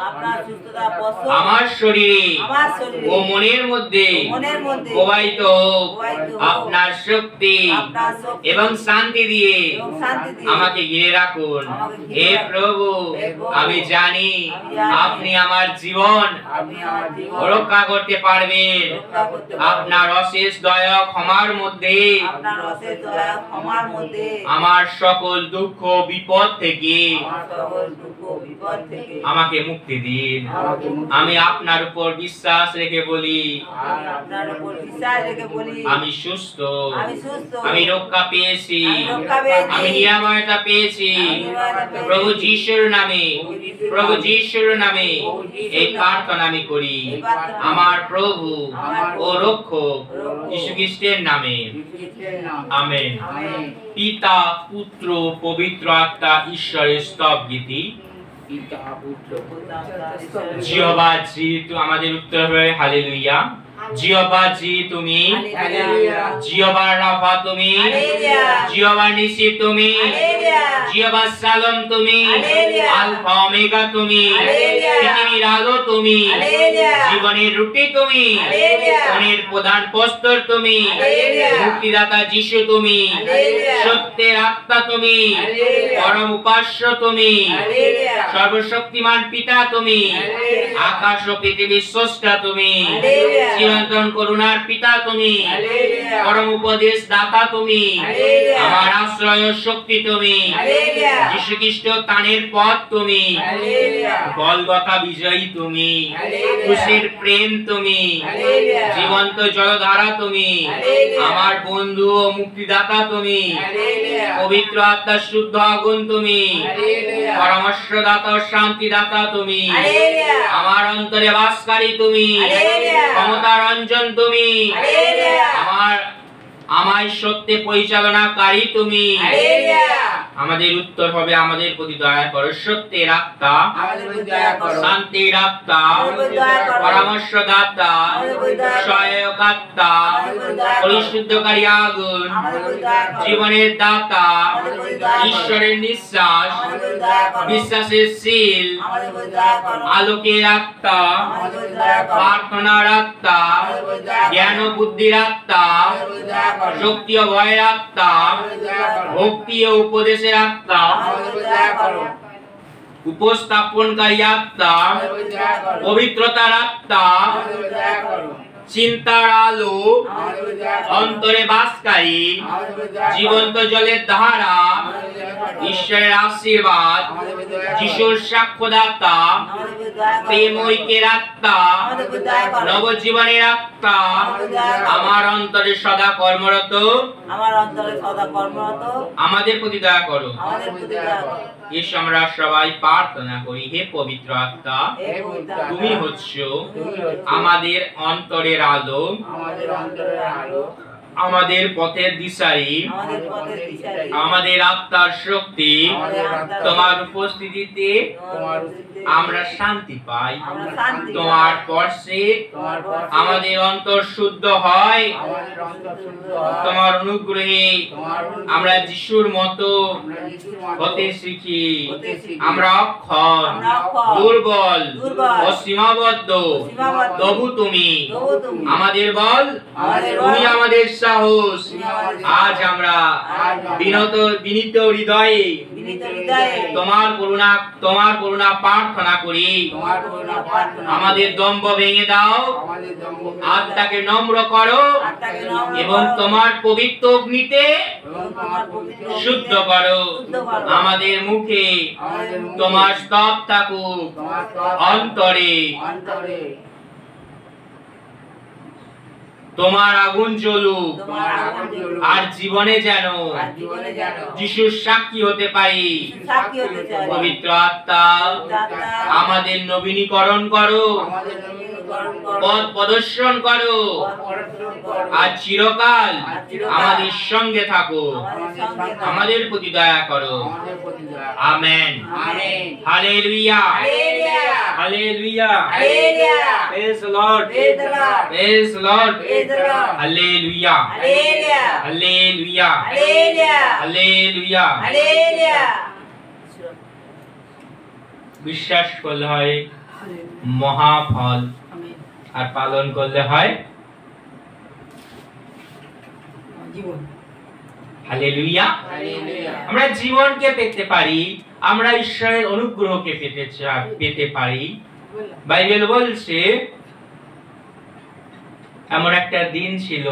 আপনার সুস্থতা স্পর্শ আমার শরীরে আমার শরীরে ও মনের মধ্যে মনের মধ্যে প্রবাহিত হোক। প্রবাহিত হোক। আপনার শক্তি আপনার শক্তি এবং শান্তি দিয়ে এবং শান্তি দিয়ে আমাকে ঘিরে রাখুন। আমাকে ঘিরে হে রাখুন। প্রভু, হে প্রভু, আমি জানি আমি জানি আপনি আমার জীবন আপনি আমার জীবন রক্ষা করতে পারবেন। রক্ষা করতে পারবেন। আপনার অশেষ দয়া ক্ষমার মধ্যে আপনার অশেষ দয়া ক্ষমার মধ্যে আমার সকল দুঃখ বিপদ থেকে আমার সকল দুঃখ বিপদ থেকে আমাকে মুক্তি দিন। আমাকে মুক্তি আমি আপনার উপর বিশ্বাস রেখে বলি আমি আপনার উপর বিশ্বাস রেখে বলি আমি সুস্থ, আমি সুস্থ, আমি রক্ষা পেয়েছি, আমি রক্ষা পেয়েছি, আমি নিরাময়তা পেয়েছি। আমি নিরাময়তা পেয়েছি। প্রভু যিশুর নামে, প্রভু যিশুর নামে প্রভু যিশুর এই নামে প্রার্থনা আমি করি এই প্রার্থনা আমার প্রভু আমার ও রক্ষক রক্ষক যীশু খ্রিস্টের নামে। আমেন। আমেন। পিতা, পুত্র, পবিত্র আত্মা ঈশ্বরের স্তব গীতি। জিহবা জি, আমাদের উত্তর হবে হালেলুয়া। জিহবা জি তুমি, হালেলুয়া। জিহবা রাফা তুমি, হালেলুয়া। জিহবা নিসি তুমি, হালেলুয়া। জিহবা সালাম তুমি, হালেলুয়া। আলফা ওমেগা তুমি, হালেলুয়া। পৃথিবীর আলো তুমি, হালেলুয়া। জীবনের রুটি তুমি, হালেলুয়া। মনের প্রধান প্রস্তর তুমি, হালেলুয়া। মুক্তিদাতা যিশু তুমি, হালেলুয়া। সত্যের আত্মা তুমি, হালেলুয়া। পরম উপাস্য তুমি, হালেলুয়া। সর্বশক্তিমান পিতা তুমি, হালেলুয়া। আকাশ ও পৃথিবীর স্রষ্টা তুমি, হালেলুয়া। চিরন্তন করুণার পিতা তুমি, হালেলুয়া। পরম উপদেশ দাতা তুমি, হালেলুয়া। আমার আশ্রয় ও শক্তি তুমি, হালেলুয়া। যীশু খ্রিস্ট তানের পথ তুমি, হালেলুয়া। গলগথা বিজয়ী তুমি, হালেলুয়া। ক্রুশের প্রেম তুমি, হালেলুয়া। জীবন্ত জলধারা তুমি, হালেলুয়া। আমার বন্ধু ও মুক্তিদাতা তুমি, হালেলুয়া। পবিত্র আত্মার শুদ্ধ আগুন তুমি, হালেলুয়া। পরামর্শদাতা ও শান্তিদাতা তুমি, হালেলুয়া। আমার অন্তরে বাসকারী তুমি, হালেলুয়া। ক্ষমতার রঞ্জন তুমি, হালেলুয়া। আমায় সত্যে পরিচালনাকারী তুমি। হালেলুয়া। আমাদের উত্তর হবে আমাদের প্রতি দয়া করো। সত্যের আত্মা, আমাদের প্রতি দয়া করো। শান্তির আত্মা, আমাদের প্রতি দয়া করো। পরামর্শদাতা, আমাদের প্রতি দয়া করো। সহায়ক আত্মা, আমাদের প্রতি দয়া করো। পরিশুদ্ধকারী আগুন, আমাদের প্রতি দয়া করো। জীবনের দাতা, আমাদের প্রতি দয়া করো। ঈশ্বরের নিঃশ্বাস, আমাদের প্রতি দয়া করো। বিশ্বাসের শীল, আমাদের প্রতি দয়া করো। আলোকের আত্মা, আমাদের প্রতি দয়া করো। প্রার্থনার আত্মা, আমাদের প্রতি দয়া করো। জ্ঞান ও বুদ্ধির আত্মা, আমাদের প্রতি দয়া করো। শক্তি ও ভয়ের আত্মা, আমাদের প্রতি দয়া করো। ভক্তি ও উপদেশের আত্মা, আমাদের প্রতি দয়া করো। উপস্থাপনকারী আত্মা, আমাদের প্রতি দয়া করো। পবিত্রতার আত্মা, আমাদের প্রতি দয়া করো। চিন্তার আলো, আমাদের প্রতি দয়া করো। অন্তরে বাসকারী, আমাদের প্রতি দয়া করো। জীবন্ত জলের ধারা, আমাদের প্রতি দয়া করো। ঈশ্বরের আশীর্বাদ, আমাদের প্রতি দয়া করো। যিশুর সাক্ষ্যদাতা, আমাদের প্রতি দয়া করো। প্রেম ঐক্যের আত্মা, আমাদের প্রতি দয়া করো। নবজীবনের আত্মা, আমাদের দয়া করো। আমার অন্তরে সদা কর্মরত, আমার অন্তরে সদা কর্মরত। আমাদের প্রতি দয়া করো। আমাদের প্রতি দয়া করো। এসো আমরা সবাই প্রার্থনা করি। হে পবিত্র আত্মা, হে পবিত্র তুমি আত্মা, হচ্ছ তুমি হচ্ছ আমাদের অন্তরের আলো, আমাদের অন্তরের আলো, আমাদের পথের দিশারি, আমাদের পথের দিশারি, আমাদের আত্মার শক্তি। আমাদের আত্মার তোমার উপস্থিতিতে তোমার উপস্থিতিতে আমরা শান্তি পাই। আমরা শান্তি পাই। তোমার স্পর্শে তোমার পথে আমাদের অন্তর শুদ্ধ হয়। আমাদের অন্তর শুদ্ধ হয়। তোমার অনুগ্রহে তোমার অনুগ্রহে আমরা যিশুর মতো আমরা যিশুর মতো হতে শিখি। হতে শিখি। আমরা অক্ষম, আমরা অক্ষম, দুর্বল, দুর্বল, ও সীমাবদ্ধ, সীমাবদ্ধ। তবু তুমি তবু তুমি আমাদের বল, আমাদের বল, তুমি আমাদের সাহস। তুমি আমাদের আজ আমরা আজ আমরা বিনীত হৃদয়ে বিনীত হৃদয়ে তোমার করুণা প্রার্থনা করি। তোমার করুণা প্রার্থনা আমাদের দম্ভ ভেঙে দাও, আমাদের জন্ম আত্মাকে নম্র করো আত্মাকে নম্র এবং করো। তোমার পবিত্র অগ্নিতে এবং তোমার পবিত্র শুদ্ধ করো। শুদ্ধ করো। আমাদের মুখে আমাদের মুখে তোমার স্তব থাকুক, তোমার স্তব অন্তরে অন্তরে তোমার আগুন জ্বলুক, তোমার আগুন জ্বলুক, আর জীবনে যেন আর জীবনে যেন যিশুর সাক্ষী হতে পারি। সাক্ষী হতে চাই। পবিত্র আত্মা আত্মা আমাদের নবীনীকরণ করো, আমাদের নবীকরণ করো, পথ প্রদর্শন করো, পথ প্রদর্শন করো, আর চিরকাল আর চিরকাল আমাদের সঙ্গে থাকো। আমাদের সঙ্গে থাকো। আমাদের প্রতি দয়া করো। আমাদের প্রতি দয়া করো। Amen. Amen. Hallelujah, hallelujah, hallelujah, hallelujah, praise the Lord, praise the Lord, praise the Lord, praise the Lord, hallelujah, hallelujah, hallelujah, hallelujah, hallelujah. Hallelujah. বিশ্বাস করলে হয় মহাফল, আর পালন করলে হয় জীবন। হালেলুয়া। হালেলুয়া। আমরা জীবনকে পেতে পারি, আমরা ঈশ্বরের অনুগ্রহকে পেতে পারি। বাইবেল বলছে এমন একটা দিন ছিল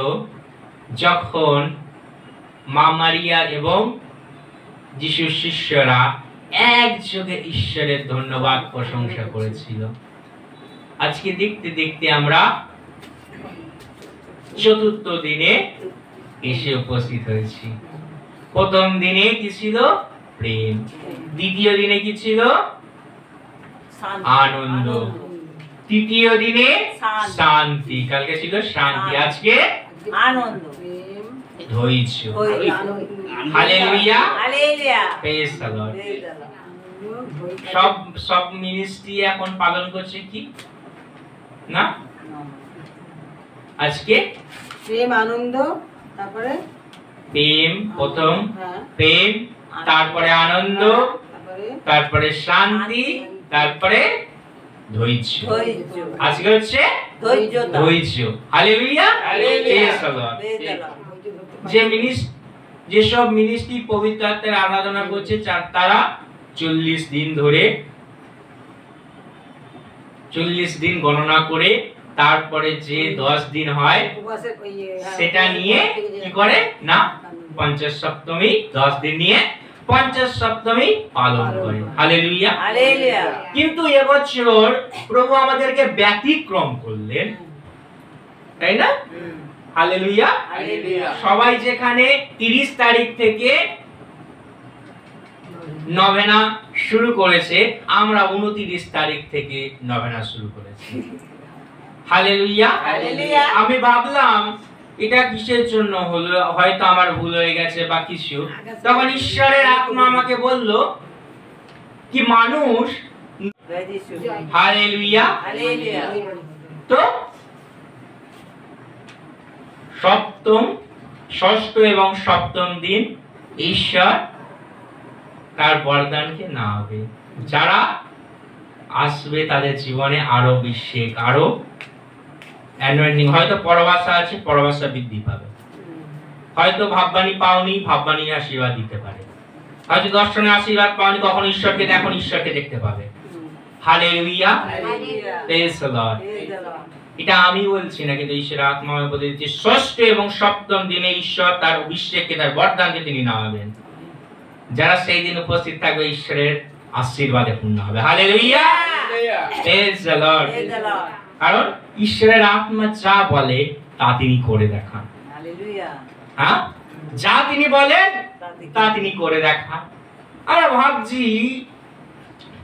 যখন মা মারিয়া এবং যিশুর শিষ্যরা একযোগে ঈশ্বরের ধন্যবাদ প্রশংসা করেছিল। আজকে দেখতে দেখতে আমরা চতুর্থ দিনে এসে উপস্থিত হয়েছি। প্রথম দিনে কি ছিল? প্রেম। দ্বিতীয় দিনে কি ছিল? আনন্দ। তৃতীয় দিনে শান্তি। কালকে ছিল শান্তি, আজকে আনন্দ, ধৈর্য। আনন্দ। Hallelujah, hallelujah, praise the Lord. Praise the Lord. সব মিনিস্ট্রি এখন পালন করছে কি না? আজকে প্রেম, আনন্দ, তারপরে প্রেম প্রথম, হ্যাঁ, প্রেম, তারপরে আনন্দ, তারপরে শান্তি, তারপরে ধৈর্য। ধৈর্য। আজকে হচ্ছে ধৈর্যতা। ধৈর্য। Hallelujah, hallelujah, praise the Lord. Praise the Lord. যেসব মিনিস্ট্রি পবিত্র আত্মার আরাধনা করছে তারা 40 দিন ধরে 40 দিন গণনা করে তারপরে যে 10 দিন হয় সেটা নিয়ে কি করে না পঞ্চাশ সপ্তমী 10 দিন নিয়ে পঞ্চাশ সপ্তমী পালন করে। Hallelujah, hallelujah. কিন্তু এবছর প্রভু আমাদেরকে ব্যতিক্রম করলেন, তাই না? হালেলুয়া। হালেলুয়া। সবাই যেখানে 30 তারিখ থেকে নভেনা শুরু করেছে, আমরা 29 তারিখ থেকে নভেনা শুরু করেছি। হালেলুয়া। হালেলুয়া। আমি ভাবলাম এটা কিসের জন্য হলো, হয়তো আমার ভুল হয়ে গেছে বা কিছু। তখন ঈশ্বরের আত্মা আমাকে বলল কি মানুষ, হালেলুয়া, হালেলুয়া। তো সপ্তম, ষষ্ঠ এবং সপ্তম দিন ঈশ্বর তার বরদানকে না হবে। যারা আসবে তাদের জীবনে আরো অভিষেক, আরো অ্যানোয়েন্টিং, হয়তো পরবাসা আছে, পরবাসা বৃদ্ধি পাবে। হয়তো ভাববাণী পাওনি, ভাববাণী আশীর্বাদ দিতে পারে। হয়তো দর্শনে আশীর্বাদ পাওনি, কখনো ঈশ্বরকে দেখো, ঈশ্বরকে দেখতে পাবে। Hallelujah, hallelujah. Praise the Lord. Praise the Lord. এটা আমি বলছি না, কিন্তু ঈশ্বরের আত্মা আমাকে বলে দিচ্ছে ষষ্ঠ এবং সপ্তম দিনে ঈশ্বর তার অভিষেককে, তার বরদানকে তিনি নামাবেন। যারা সেই দিন উপস্থিত থাকবে ঈশ্বরের আশীর্বাদে পূর্ণ হবে। Hallelujah, praise the Lord. Praise the Lord. কারণ ঈশ্বরের আত্মা যা বলে তা তিনি করে দেখান। হালেলুয়া। হ্যাঁ, যা তিনি বলেন তা তিনি করে দেখান। আমরা ভাবছি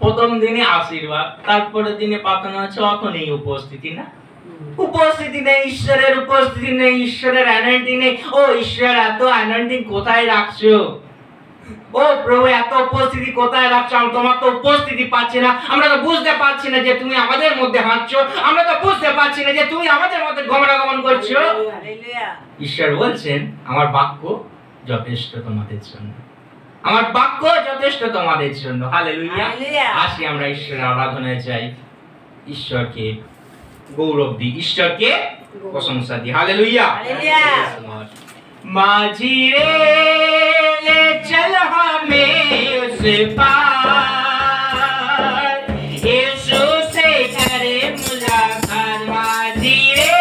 প্রথম দিনে আশীর্বাদ, তারপরের দিনে পাঠানো হচ্ছে, অত নেই উপস্থিতি, না উপস্থিতি নেই, ঈশ্বরের উপস্থিতি নেই, ঈশ্বরের অ্যানোইন্টিং নেই। ও ঈশ্বর, এত অ্যানোইন্টিং কোথায় রাখছো? ও প্রভু, এত উপস্থিতি কোথায় রাখছো? তোমার তো উপস্থিতি পাচ্ছি না। আমরা তো বুঝতে পারছি না যে তুমি আমাদের মধ্যে হাঁটছো। আমরা তো বুঝতে পারছি না যে তুমি আমাদের মধ্যে গমনাগমন করছো। হালেলুয়া। ঈশ্বর বলছেন আমার বাক্য যথেষ্ট তোমাদের জন্য, আমার বাক্য যথেষ্ট তোমাদের জন্য। হালেলুয়া। হালেলুয়া। আসি আমরা ঈশ্বরের আরাধনায় যাই, ঈশ্বরকে গৌরব দিই, ঈশ্বরকে প্রশংসা দিই। হালেলুয়া। হালেলুয়া। माझी रे ले चल हमें उस पार, यीशु से करे मुलाकात। माझी रे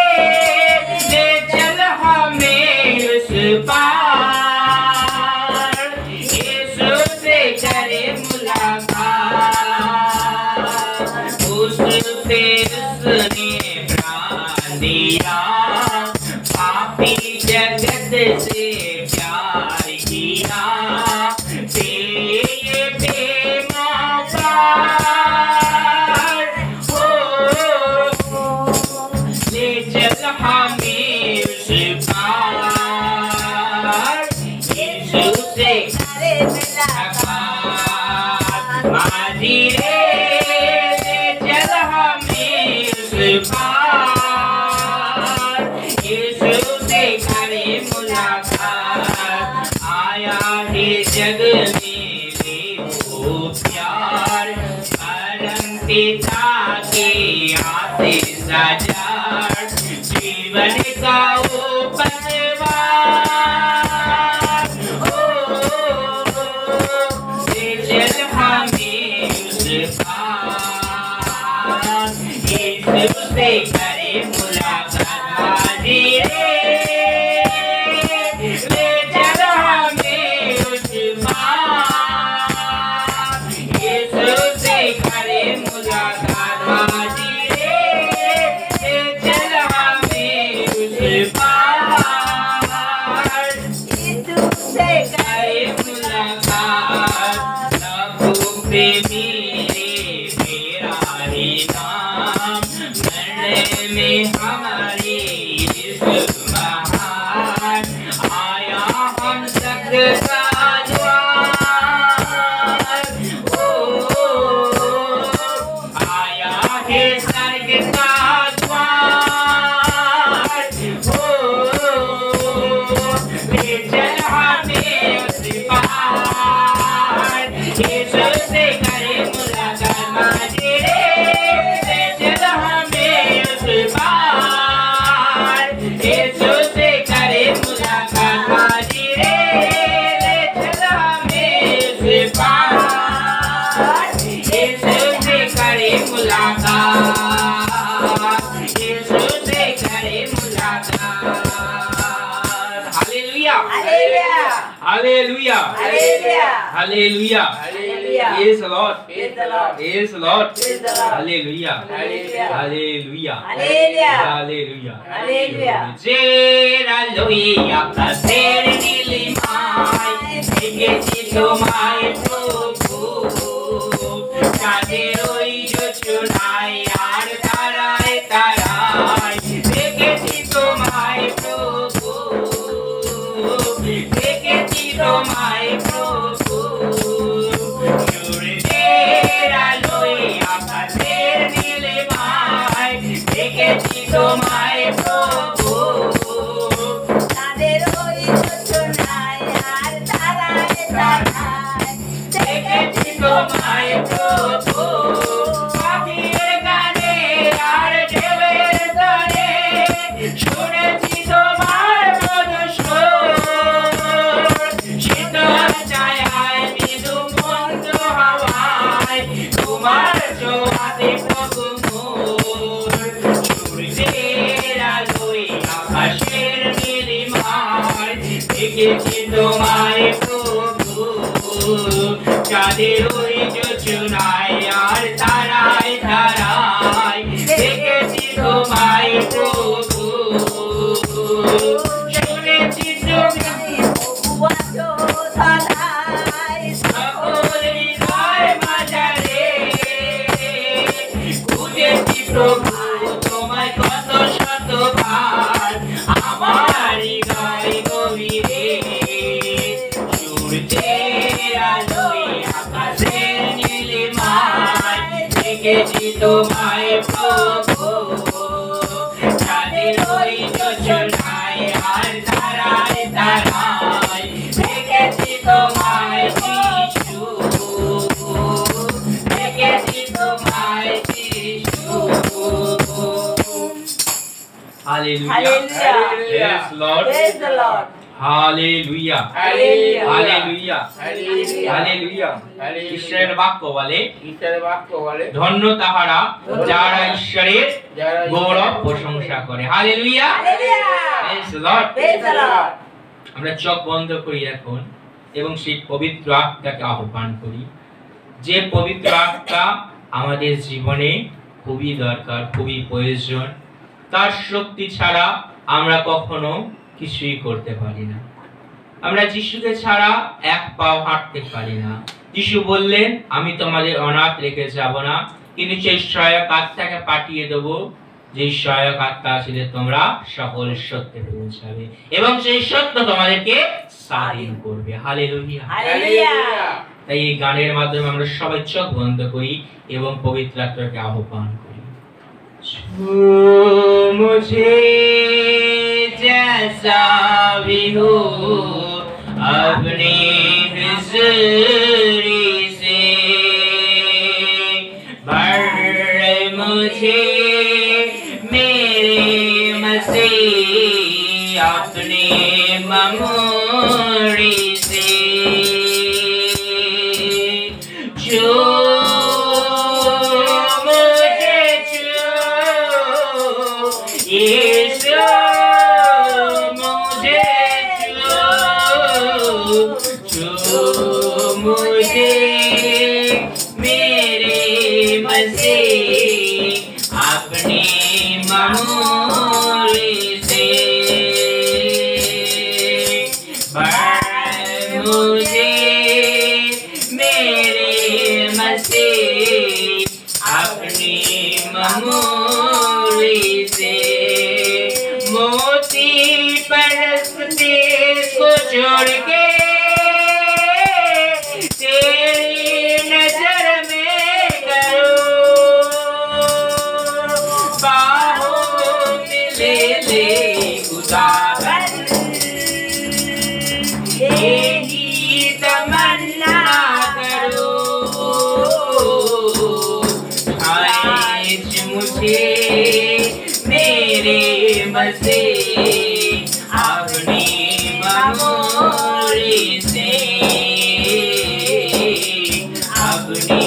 ले चल हमें उस पार, यीशु से करे मुलाकात। उस पे उसने प्राण दिया, पार, यीशु से करे मुलाकात, आया है जग में देखो प्यार, परम पिता के आशीष हजार, जीवन का उपहार, ले चल हमें उस पार, यीशु से करे मुलाकात हाजिरे, ले चल हमें उस पार, यीशु से करे मुलाकात हाजिरे, ले चल हमें उस पार, यीशु से करे मुलाकात, प्रभु प्रेमी मेरा ही नाम, मरने में हमारे यीशु महान, आया हम सबका द्वार, आया है स्वर्ग का द्वार, ले चल हमें उस पार, यीशु से करे मुलाकात हाजिरे, ले चल हमें उस पार, यीशु से करे मुलाकात हाजिरे, ले चल हमें उस पार, यीशु से करे मुलाकात, यीशु से करे मुलाकात। Hallelujah, hallelujah, hallelujah, hallelujah, hallelujah, hallelujah, Praise the Lord, Praise the Lord, Praise the Lord, Praise the Lord, Hallelujah, Hallelujah, Hallelujah, Hallelujah, Hallelujah, Hallelujah. Hallelujah, prazer nilimai, ekecito mai probu, kaderoi jochunai, ar tarai tarai, ekecito mai probu, ekecito mai probu, Hallelujah, prazer nilimai, ekecito mai probu, তাদের ওই যোজনায় আর তারায় তারায় দেখেছি তোমায় প্রভু, পাখির গানে আর ঢেউয়ের দরে, শুনেছি তোমার মধুর সুর, শীতল ছায়ায় মৃদু মন্দ হাওয়ায়, তোমার ছোঁয়াতে প্রভু মোর, সূর্যের আলোয় আকাশের নীলিমায়, দেখেছি তোমায় প্রভু, চাঁদের ওই যোজনায় আর তারায় তারায়, দেখেছি তোমায় প্রভু, শুনেছি তুমি বহু সদায় সকল হৃদয় মাঝারে, খুঁজেছি প্রভু তোমায় কত শতবার, আমার হৃদয় গভীরে, সূর্যের আলোয় আকাশের নীলিমায়, দেখেছি তোমায় প্রভু, চাঁদের ওই যোজনায় আর তারায় তারায়, দেখেছি তোমায় যিশু, দেখেছি তোমায় যিশু। Hallelujah. Hallelujah. Praise Lord. Praise the Lord. Hallelujah. Hallelujah. Hallelujah. Hallelujah. ঈশ্বরের বাক্য বলে, ধন্য তাহারা যারা ঈশ্বরের গৌরব প্রশংসা করে। Hallelujah. Hallelujah. Praise the Lord. Praise the Lord. আমরা চোখ বন্ধ করি এখন এবং সেই পবিত্র আত্মাকে আহ্বান করি, যে পবিত্র আত্মা আমাদের জীবনে খুবই দরকার, খুবই প্রয়োজন। তার শক্তি ছাড়া আমরা কখনো কিছুই করতে পারি না। আমরা যিশুকে ছাড়া এক পাও হাঁটতে পারি না। যিশু বললেন, আমি তোমাদের অনাথ রেখে যাব না, কিন্তু সেই সহায়ক আত্মাকে পাঠিয়ে দেবো, যে সহায়ক আত্মা আসলে তোমরা সকল সত্যে পৌঁছাবে এবং সেই সত্য তোমাদেরকে স্বাধীন করবে। হালেলুয়া। Hallelujah. তাই এই গানের মাধ্যমে আমরা সবাই চোখ বন্ধ করি এবং পবিত্র আত্মাকে আহ্বান করি। छू मुझे जैसा भी हो अपनी हुजूरी से, भर मुझे मेरे मसीह अपने ममोरी से। जो मुझे छू यीशु मुझे छू मुझे मेरे मसीह अपनी ममोरी से, भर मुझे मेरे मसीह अपनी ममोरी से। मोती परस्ती को छोड़ के तेरी नजर में करो, बाहों में ले खुदावन यही तमन्ना करो। आज मुझे मेरे मसीह अपनी ममोरी से, अपनी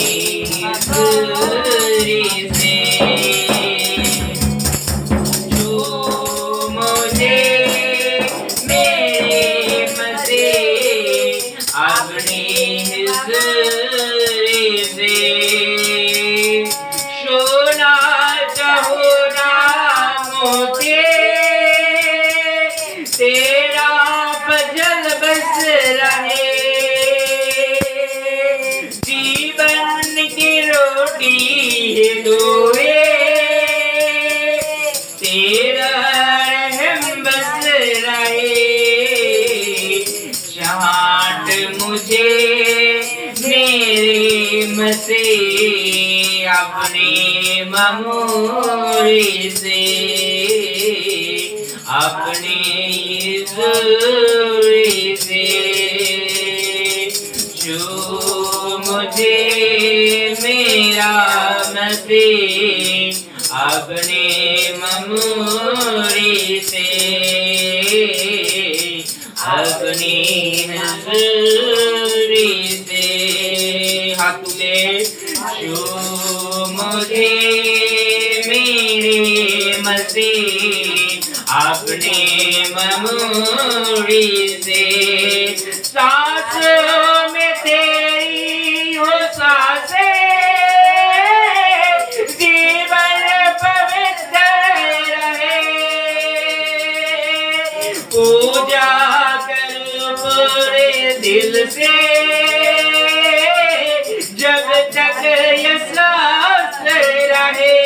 हुजूरी से। जो मुझे मेरे मसीह अपनी हुजूरी से, सोना चाहो ना मोती तेरा फजल बस रहे, जीवन की रोटी दोए तेरा रहम बस रहे। चाट मुझे मेरे मसीह अपने ममोरी से, अपने हुजूरी से। जो मुझे मेरा मसीह अपने ममोरी से, अपनी हुजूरी से। हाथ तुले। जो मुझे मेरे मसीह अपने ममोरी से, सांसों में तेरी हो सांसें, जीवन पवित्र रहे। पूजा करो पूरे दिल से, जब तक ये सांस रहे।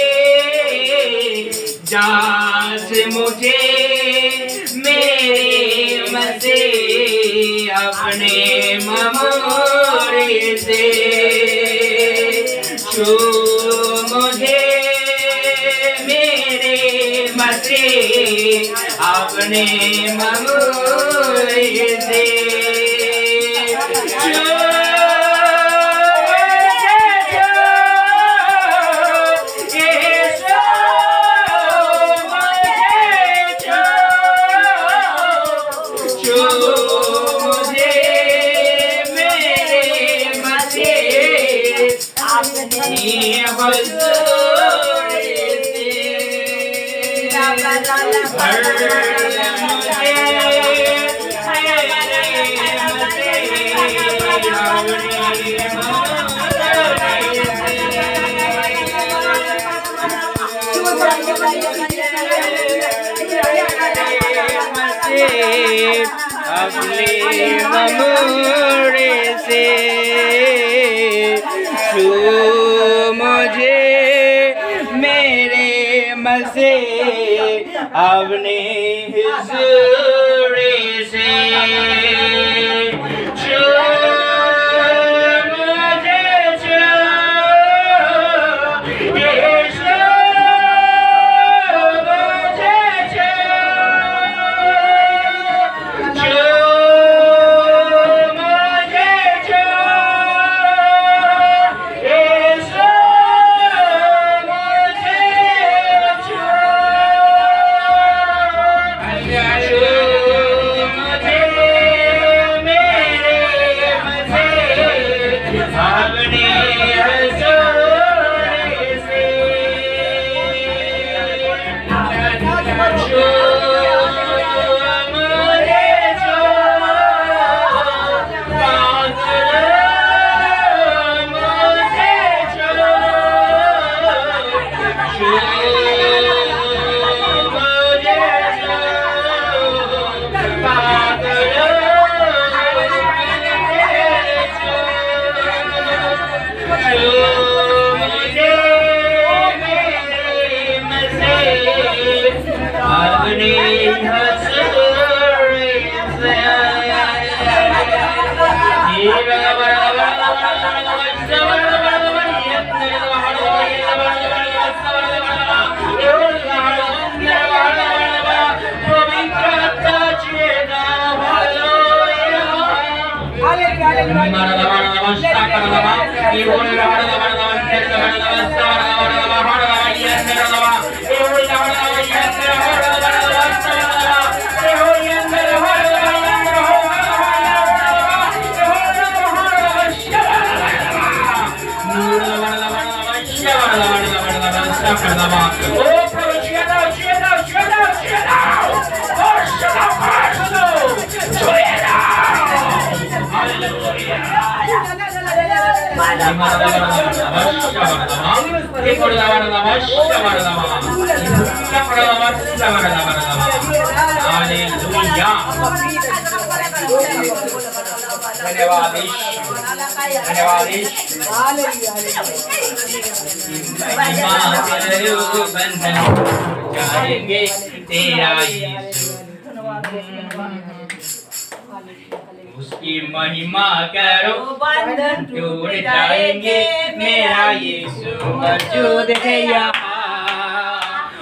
जांच मुझे मेरे मसीह अपने ममोरी से, छू मुझे मेरे मसीह अपने ममोरी से। अपने ममोरे से, छू मुझे मेरे मसीह अपने हुजूरी से, छू मुझे छू यीशु जाएंगे तेरा यीशु, उसकी महिमा करो बंधन टूट जाएंगे। मेरा यीशु मौजूद है यहाँ,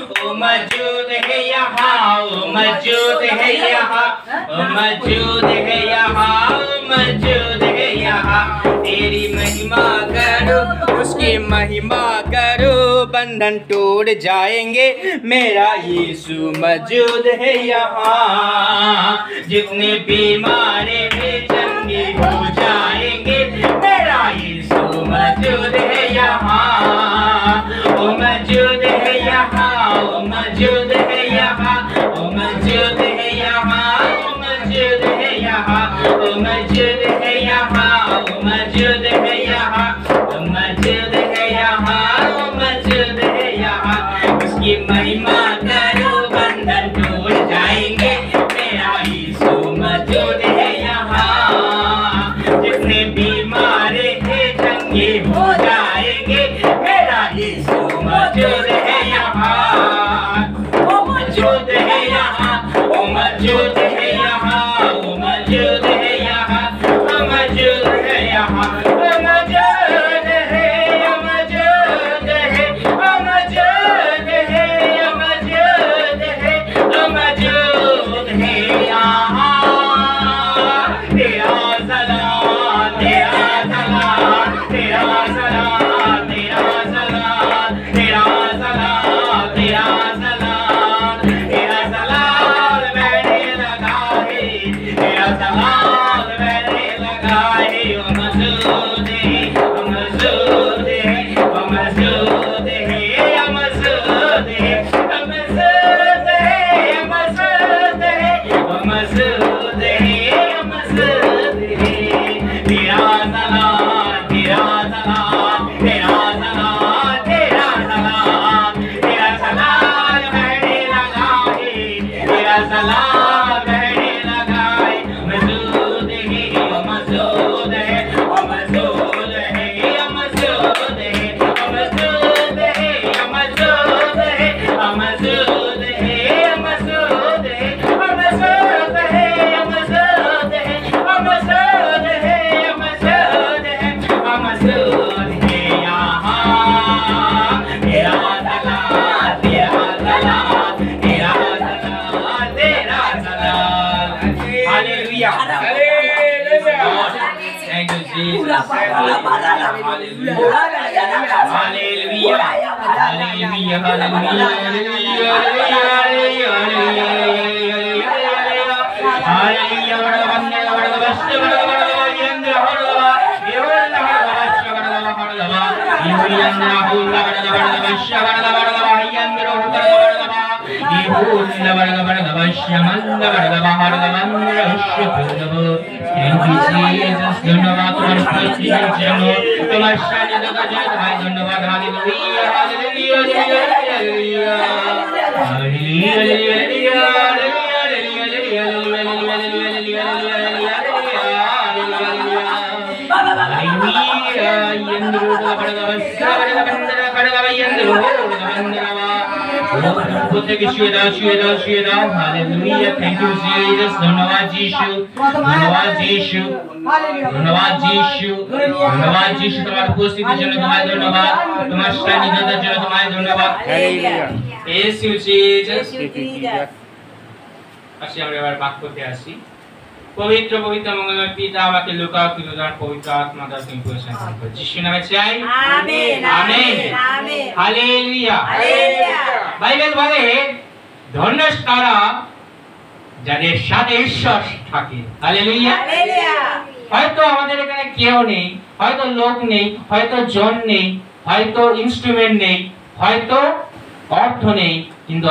ओ मौजूद है यहाँ, ओ मौजूद है यहाँ, ओ मौजूद है यहाँ, ओ मौजूद है यहाँ। तेरी महिमा करो, उसकी महिमा करो, बंधन टूट जाएंगे। मेरा यीशु मौजूद है यहाँ, जितने बीमारे हैं चंगे हो जाएंगे। मेरा यीशु मौजूद है यहाँ, ओ मौजूद है यहाँ, ओ मौजूद है यहाँ, ओ मौजूद है यहाँ, ओ मौजूद है यहाँ, ओ मौजूद है यहाँ, ओ मौजूद है यहाँ, ओ मौजूद है यहाँ, ओ मौजूद है यहाँ। उसकी महिमा करो, बंधन टूट जाएंगे। मेरा यीशु मौजूद है यहाँ, जितने बीमारे हैं चंगे हो जाएंगे। मेरा यीशु मौजूद है यहाँ, वो मौजूद है यहाँ, वो मौजूद है यहाँ, वो मौजूद है यहाँ, वो मौजूद है यहाँ, वो मौजूद है, वो मौजूद है, वो मौजूद है, वो मौजूद है, वो मौजूद है यहाँ। तेरा सलाम, तेरा सलाम, तेरा सलाम, तेरा सलाम, तेरा सलाम, तेरा सलाम, तेरा सलाम मैंने लगा है, तेरा सलाम मैंने लगा है। ओ मौजूद है, ओ मौजूद है, ओ मौजूद है, ओ मौजूद है, ओ मौजूद है, ओ मौजूद है, ओ मौजूद है, ओ मौजूद है। तेरा सलाम, तेरा सलाम, तेरा सलाम, तेरा सलाम, तेरा सलाम मैंने लगा है, तेरा सलाम मैंने लगा है। मौजूद है, ओ मौजूद है, ओ मौजूद है, ओ मौजूद है, ओ मौजूद है, ओ मौजूद है, ओ मौजूद है, ओ मौजूद है, ओ मौजूद है, ओ मौजूद है, ओ मौजूद है, ओ मौजूद है, ओ मौजूद है यहाँ। तेरा सलाम, तेरा सलाम, तेरा सलाम, तेरा सलाम। Hallelujah, hallelujah. Thank you, Jesus. Hallelujah. Hallelujah. Hallelujah. Thank you, Jesus. धन्यवाद तुम्हारे स्तुति है जनो, तुम्हारे शान जगह जय भाई धन्यवाद। Hallelujah, hallelujah, hallelujah, hallelujah, Hallelujah. Thank you, Jesus. धन्यवाद यीशु, धन्यवाद यीशु, धन्यवाद यीशु, धन्यवाद यीशु। तुम्हारी उपस्थिति जন্য তোমায় ধন্যবাদ, তোমার সান্নিধ্যের জন্য তোমায় ধন্যবাদ। Hallelujah. Thank you, Jesus. আসি আমরা এবার বাক্যতে আসি। পবিত্র পবিত্র মঙ্গলময় পিতা আমাকে লুকা কিলোদার পবিত্র আত্মা দ্বারা তুমি পরিচালনা করো। যিশুর নামে চাই, amen amen, amen hallelujah. Hallelujah Bible বলে ধন্য তারা যাদের সাথে ঈশ্বর থাকে। হালেলুয়া। হালেলুয়া হয়তো আমাদের এখানে কেউ নেই, হয়তো লোক নেই, হয়তো জন নেই, হয়তো ইনস্ট্রুমেন্ট নেই, হয়তো অর্থ নেই, কিন্তু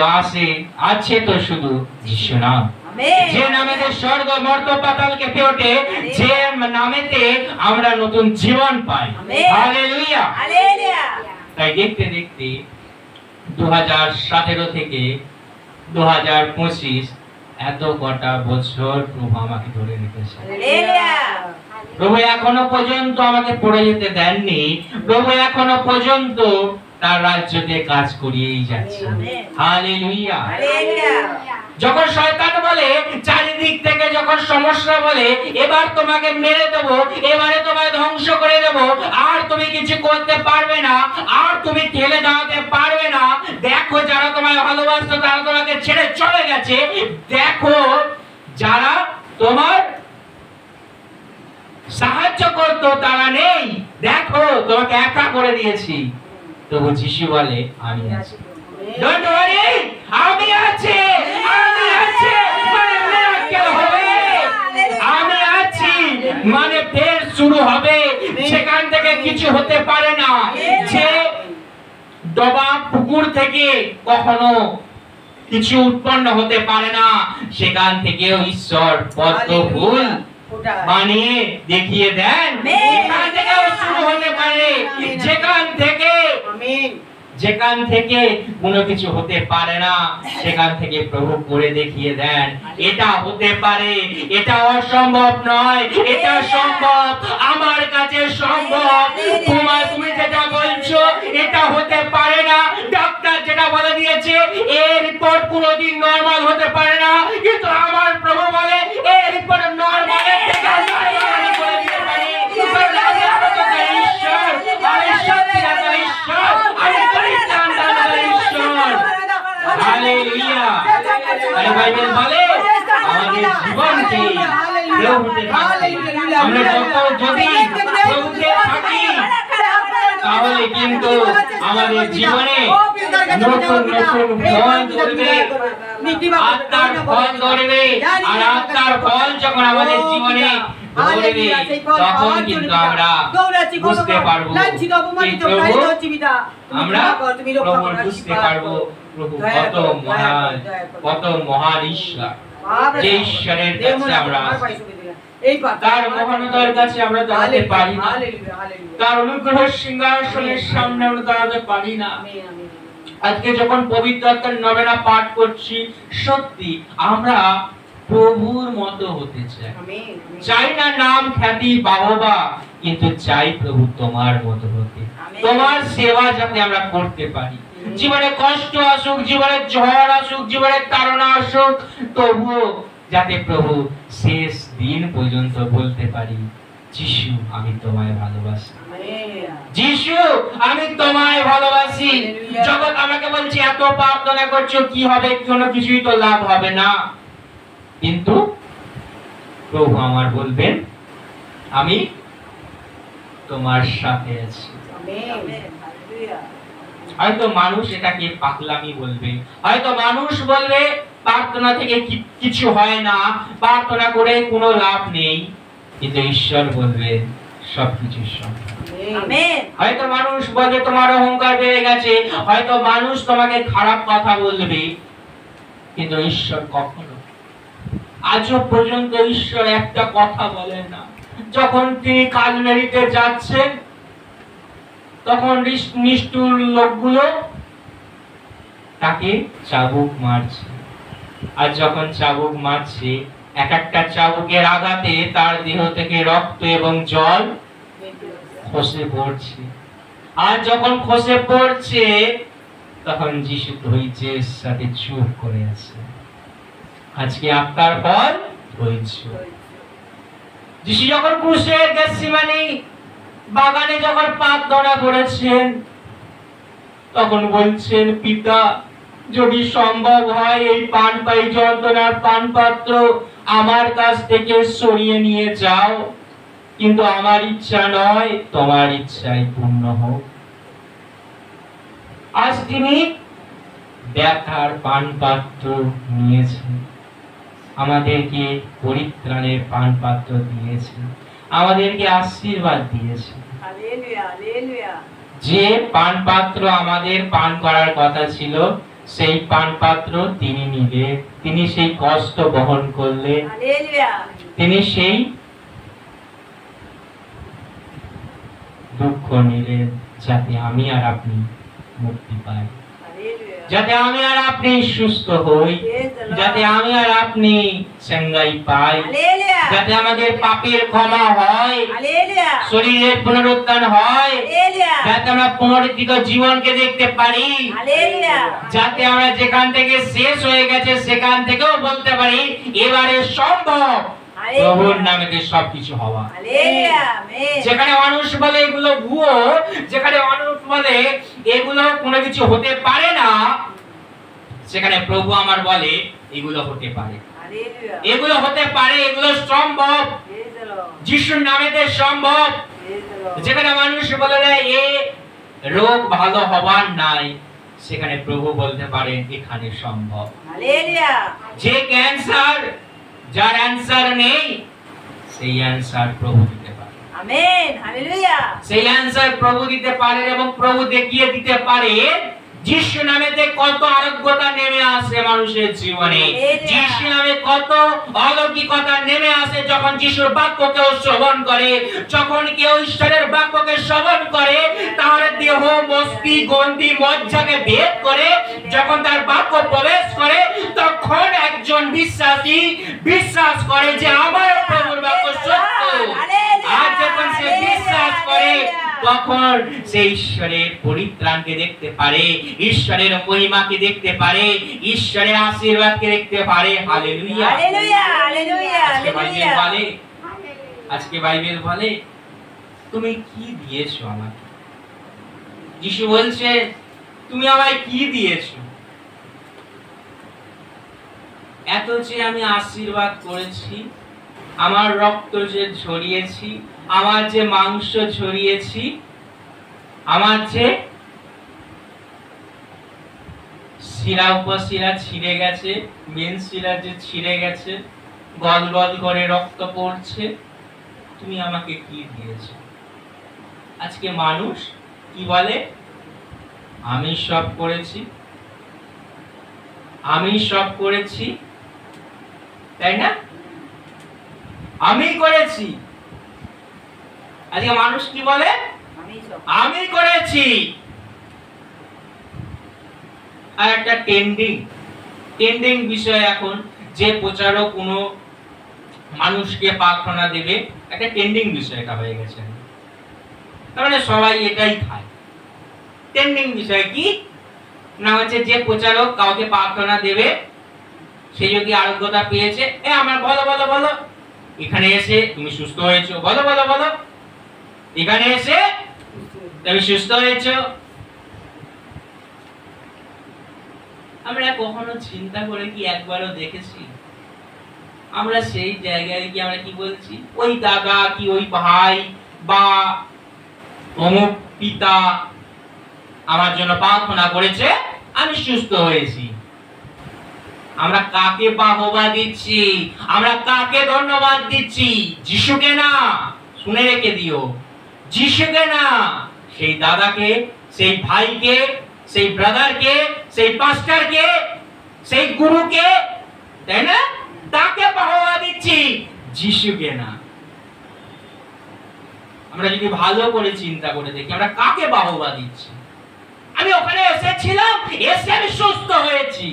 আছে তো শুধু যিশু নাম। আমেন যে নামেতে স্বর্গ মর্ত পাতাল কেঁপে ওঠে, যে নামেতে আমরা নতুন জীবন পাই। আমেন। হালেলুয়া। হালেলুয়া তাই দেখতে দেখতে 2017 থেকে 2025 এত কটা বছর প্রভু আমাকে ধরে রেখেছে। হালেলুয়া প্রভু এখনো পর্যন্ত আমাকে পড়ে যেতে দেননি। প্রভু এখনো পর্যন্ত তার রাজ্যতে কাজ করিয়েই যাচ্ছে। আমেন। হালেলুয়া। হালেলুয়া যখন শয়তান বলে, চারিদিক থেকে যখন সমস্যা বলে, এবার তোমাকে মেরে দেব, এবারে তোমায় ধ্বংস করে দেব, আর তুমি কিছু করতে পারবে না, আর তুমি ঠেলে দাঁড়াতে পারবে না, দেখো যারা তোমায় ভালোবাসতো তারা তোমাকে ছেড়ে চলে গেছে, দেখো যারা তোমার সাহায্য করতো তারা নেই, দেখো তোমাকে একা করে দিয়েছি। তবু যিশু বলে আমি আছি। Don't worry, আমি আছি, আমি আছি, মানে miracle হবে, আমি আছি, মানে ফের শুরু হবে। সেখান থেকে কিছু হতে পারে না। যে ডোবা পুকুর থেকে কখনো কিছু উৎপন্ন হতে পারে না, সেখান থেকেও ঈশ্বর পদ্ম ফুল বানিয়ে দেখিয়ে দেন। সেখান থেকেও শুরু হতে পারে। যেখান থেকে কোনো কিছু হতে পারে না, সেখান থেকে প্রভু করে দেখিয়ে দেন। এটা হতে পারে, এটা অসম্ভব নয়, এটা সম্ভব, আমার কাছে সম্ভব। তুমি যেটা বলছো এটা হতে পারে না, ডাক্তার যেটা বলে দিয়েছে এর রিপোর্ট কোনোদিন নরমাল হতে পারে না, কিন্তু আমার প্রভু বলে এর রিপোর্ট নরমালের থেকে নরমাল করে দিতে পারে। কারণ আমি আরাধনা ঈশ্বর, আমি শক্তিদাতা ঈশ্বর, আমি পরিত্রাণদাতা ঈশ্বর। হালেলুয়া। তাই বাইবেল বলে আমাদের জীবনকে প্রভুতে থাকতে, আমরা যদি প্রভুতে থাকি তাহলে কিন্তু আমাদের জীবনে নতুন নতুন ফল ধরবে, আত্মার ফল ধরবে। আর আত্মার ফল যখন আমাদের জীবনে ধরবে, তখন কিন্তু আমরা বুঝতে পারবো আমরা প্রভুর বুঝতে পারবো প্রভু কত মহান, কত মহান ঈশ্বর। যে ঈশ্বরের কাছে আমরা তার মহানতার কাছে আমরা দাঁড়াতে পারি না, তার অনুগ্রহ সিংহাসনের সামনে আমরা দাঁড়াতে পারি না। আজকে যখন পবিত্র আত্মার নবেনা পাঠ করছি, সত্যি আমরা প্রভুর মতো হতে চাই। চাই না নাম খ্যাতি বাহবা, কিন্তু চাই প্রভু তোমার মতো হতে, তোমার সেবা যাতে আমরা করতে পারি। জীবনে কষ্ট আসুক, জীবনে ঝড় আসুক, জীবনে তাড়না আসুক, তবুও যাতে প্রভু শেষ দিন পর্যন্ত বলতে পারি যিশু আমি তোমায় ভালোবাসি, যিশু আমি তোমায় ভালোবাসি। জগৎ আমাকে বলছে এত প্রার্থনা করছো কি হবে, কোনো কিছুই তো লাভ হবে না, কিন্তু প্রভু আমার বলবেন আমি তোমার সাথে আছি। হয়তো মানুষ এটাকে পাগলামি বলবে, হয়তো মানুষ বলবে প্রার্থনা থেকে কিছু হয় না, প্রার্থনা করে কোনো লাভ নেই, কিন্তু ঈশ্বর বলবে সবকিছু সম্ভব। হয়তো মানুষ বলবে তোমার অহংকার বেড়ে গেছে, হয়তো মানুষ তোমাকে খারাপ কথা বলবে, কিন্তু ঈশ্বর কখনো, আজও পর্যন্ত ঈশ্বর একটা কথা বলেন না। যখন তিনি কালমেরিতে যাচ্ছেন তখন নিষ্ঠুর লোকগুলো তাকে চাবুক মারছে, আর যখন চাবুক মারছে এক একটা চাবুকের আঘাতে তার দেহ থেকে রক্ত এবং জল খসে পড়ছে। আর যখন খসে পড়ছে তখন যিশু ধৈর্যের সাথে চুপ করে আছে। আজকে আপনার ফল ধৈর্য। যিশু যখন ক্রুশে গেতসেমানি বাগানে যখন প্রার্থনা করেছেন তখন বলছেন পিতা যদি সম্ভব হয় এই পানপাই যন্ত্রণার পানপাত্র আমার কাছ থেকে সরিয়ে নিয়ে যাও, কিন্তু আমার ইচ্ছা নয়, তোমার ইচ্ছাই পূর্ণ হোক। আজ তিনি ব্যথার পানপাত্র নিয়েছেন, আমাদেরকে পরিত্রাণের পানপাত্র দিয়েছেন, আমাদেরকে আশীর্বাদ দিয়েছেন। হালেলুয়া হালেলুয়া যে পানপাত্র আমাদের পান করার কথা ছিল, সেই পানপাত্র তিনি নিলেন, তিনি সেই কষ্ট বহন করলেন, হালেলুয়া তিনি সেই দুঃখ নিলেন, যাতে আমি আর আপনি মুক্তি পাই, হালেলুয়া যাতে আমি আর আপনি সুস্থ হই, যাতে আমি আর আপনি সংজ্ঞাই পাই, হালেলুয়া যাতে আমাদের পাপের ক্ষমা হয়, হালেলুয়া শরীরের পুনরুত্থান হয়, হালেলুয়া যাতে আমরা পুনরুত্থিত জীবনকে দেখতে পারি, হালেলুয়া যাতে আমরা যেখান থেকে শেষ হয়ে গেছে সেখান থেকেও বলতে পারি এবারে সম্ভব প্রভুর নামেতে সবকিছু হওয়া। হালেলুয়া আমেন যেখানে মানুষ বলে এগুলো ভুয়ো, যেখানে মানুষ বলে এগুলো কোনো কিছু হতে পারে না, সেখানে প্রভু আমার বলে এগুলো হতে পারে, হালেলুয়া এগুলো হতে পারে, এগুলো সম্ভব, প্রেজ দ্য লর্ড যিশুর নামেতে সম্ভব। প্রেজ দ্য লর্ড যেখানে মানুষ বলে এ রোগ ভালো হবার নাই, সেখানে প্রভু বলতে পারেন এখানে সম্ভব। হালেলুয়া যে ক্যান্সার, যার অ্যান্সার নেই, সেই অ্যান্সার প্রভু দিতে পারে, আমেন হালেলুয়া সেই অ্যান্সার প্রভু দিতে পারে এবং প্রভু দেখিয়ে দিতে পারে। যিশু নামেতে কত আরোগ্যতা নেমে আসে মানুষের জীবনে, যিশু নামে কত অলৌকিকতা নেমে আসে যখন যিশুর বাক্যকে শ্রবণ করে, যখন কেউ ঈশ্বরের বাক্যকে শ্রবণ করে, তার দেহ মস্তি গন্ডি মজ্জাকে ভেদ করে যখন তার বাক্য প্রবেশ করে, তখন একজন বিশ্বাসী বিশ্বাস করে যে আমার প্রভুর বাক্য সত্য। আর যখন সে বিশ্বাস করে, তখন সে ঈশ্বরের পরিত্রাণকে দেখতে পারে, ঈশ্বরের মহিমাকে দেখতে পারে, ঈশ্বরের আশীর্বাদকে দেখতে পারে। হালেলুয়া হালেলুয়া হালেলুয়া আজকে বাইবেল বলে তুমি কি দিয়েছো আমাকে? যিশু বলছে তুমি আমায় কি দিয়েছো? এত যে আমি আশীর্বাদ করেছি, আমার রক্ত যে ঝরিয়েছি, আমার যে মাংস ঝরিয়েছি, আমার যে শিরা উপশিরা ছিঁড়ে গেছে, মেন শিরা যে ছিঁড়ে গেছে, গল গল করে রক্ত পড়ছে, তুমি আমাকে কি দিয়েছো? আজকে মানুষ কি বলে? আমি সব করেছি, আমি সব করেছি, তাই না? আমি করেছি। আজকে মানুষ কি বলে? আমি করেছি। আর একটা ট্রেন্ডিং বিষয় এখন, যে প্রচারক কোনো মানুষকে প্রার্থনা দেবে, একটা ট্রেন্ডিং বিষয় এটা হয়ে গেছে। তার মানে সবাই এটাই খায়। ট্রেন্ডিং বিষয় কি না হচ্ছে, যে প্রচারক কাউকে প্রার্থনা দেবে, সে যদি আরোগ্যতা পেয়েছে, আমরা বলো বলো বলো, এখানে এসে তুমি সুস্থ হয়েছো, বলো বলো বলো, এখানে এসে তুমি সুস্থ হয়েছো। আমরা কখনো চিন্তা করে কি একবারও দেখেছি আমরা সেই জায়গায় গিয়ে আমরা কি বলছি? ওই দাদা কি ওই ভাই বা অমুক পিতা আমার জন্য প্রার্থনা করেছে, আমি সুস্থ হয়েছি। আমরা কাকে বাহবা দিচ্ছি? আমরা কাকে ধন্যবাদ দিচ্ছি? যিশুকে না, শুনে রেখে দিও, যিশুকে না, সেই দাদাকে, সেই ভাইকে, সেই ব্রাদারকে, সেই পাস্টারকে, সেই গুরুকে, তাই না? তাকে বাহবা দিচ্ছি, যিশুকে না। আমরা যদি ভালো করে চিন্তা করে দেখি আমরা কাকে বাহবা দিচ্ছি? আমি ওখানে এসেছিলাম, এসে আমি সুস্থ হয়েছি।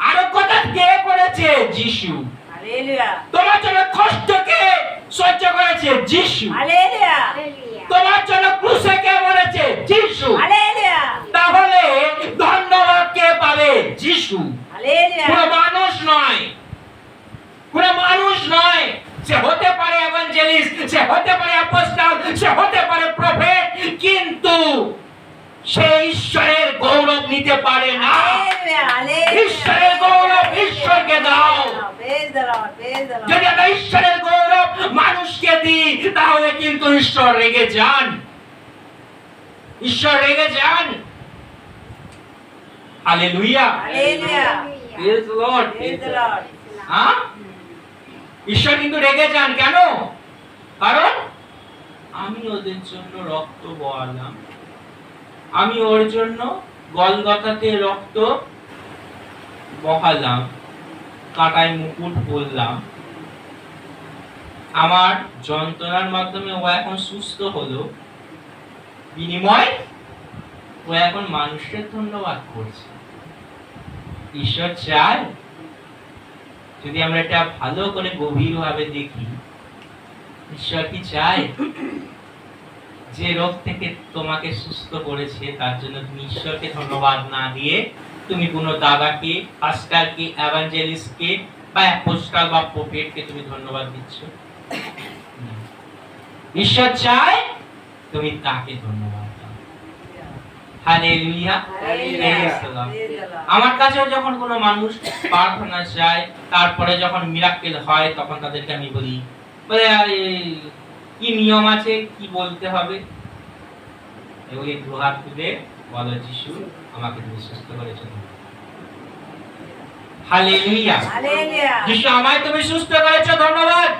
আরোগ্যতা কে করেছে? যিশু। হালেলুয়া তোমার জন্য কষ্টকে সহ্য করেছে যিশু। হালেলুয়া তোমার জন্য ক্রুশে কে মরেছে? যিশু। হালেলুয়া তাহলে ধন্যবাদ কে পাবে? যিশু। হালেলুয়া কোনো মানুষ নয়, কোনো মানুষ নয়। সে হতে পারে এভাঞ্জেলিস্ট, সে হতে পারে অ্যাপোস্টল, সে হতে পারে প্রফেট, কিন্তু সে ঈশ্বরের গৌরব নিতে পারে না। Hallelujah. Hallelujah. ঈশ্বরের গৌরব ঈশ্বরকে দাও। Praise the Lord. Praise the Lord. যদি আমরা ঈশ্বরের গৌরব মানুষকে দিই তাহলে কিন্তু ঈশ্বর রেগে যান। ঈশ্বর রেগে যান। Hallelujah. Hallelujah. Praise the Lord. Praise the Lord. হ্যাঁ, ঈশ্বর কিন্তু রেগে যান কেন? কারণ আমি ওদের জন্য রক্ত বহালাম, আমি ওর জন্য গলগতাতে রক্ত বহালাম, কাটায় মুকুট পরলাম, আমার যন্ত্রণার মাধ্যমে ও এখন সুস্থ হলো, বিনিময় ও এখন মানুষের ধন্যবাদ করছে। ঈশ্বর চায়, যদি আমরা এটা ভালো করে গভীরভাবে দেখি, ঈশ্বর কি চায় যে রোগ থেকে তোমাকে সুস্থ করেছে তার জন্য তুমি ঈশ্বরকে ধন্যবাদ না দিয়ে তুমি কোনো দাদাকে, পাস্টারকে, এভাঞ্জেলিস্টকে বা অ্যাপোস্টল বা প্রফেটকে তুমি ধন্যবাদ দিচ্ছ? না। ঈশ্বর চায় তুমি তাকে ধন্যবাদ দাও। Hallelujah. Hallelujah. Praise the Lord. Praise the Lord. আমার কাছেও যখন কোনো মানুষ প্রার্থনা চায়, তারপরে যখন মিরাকেল হয়, তখন তাদেরকে আমি বলি, বলে কি নিয়ম আছে, কি বলতে হবে? এগুলি দু হাত তুলে বলো, যিশু আমাকে তুমি সুস্থ করেছো। হালেলুয়া। Hallelujah. যিশু আমায় তুমি সুস্থ করেছো, ধন্যবাদ।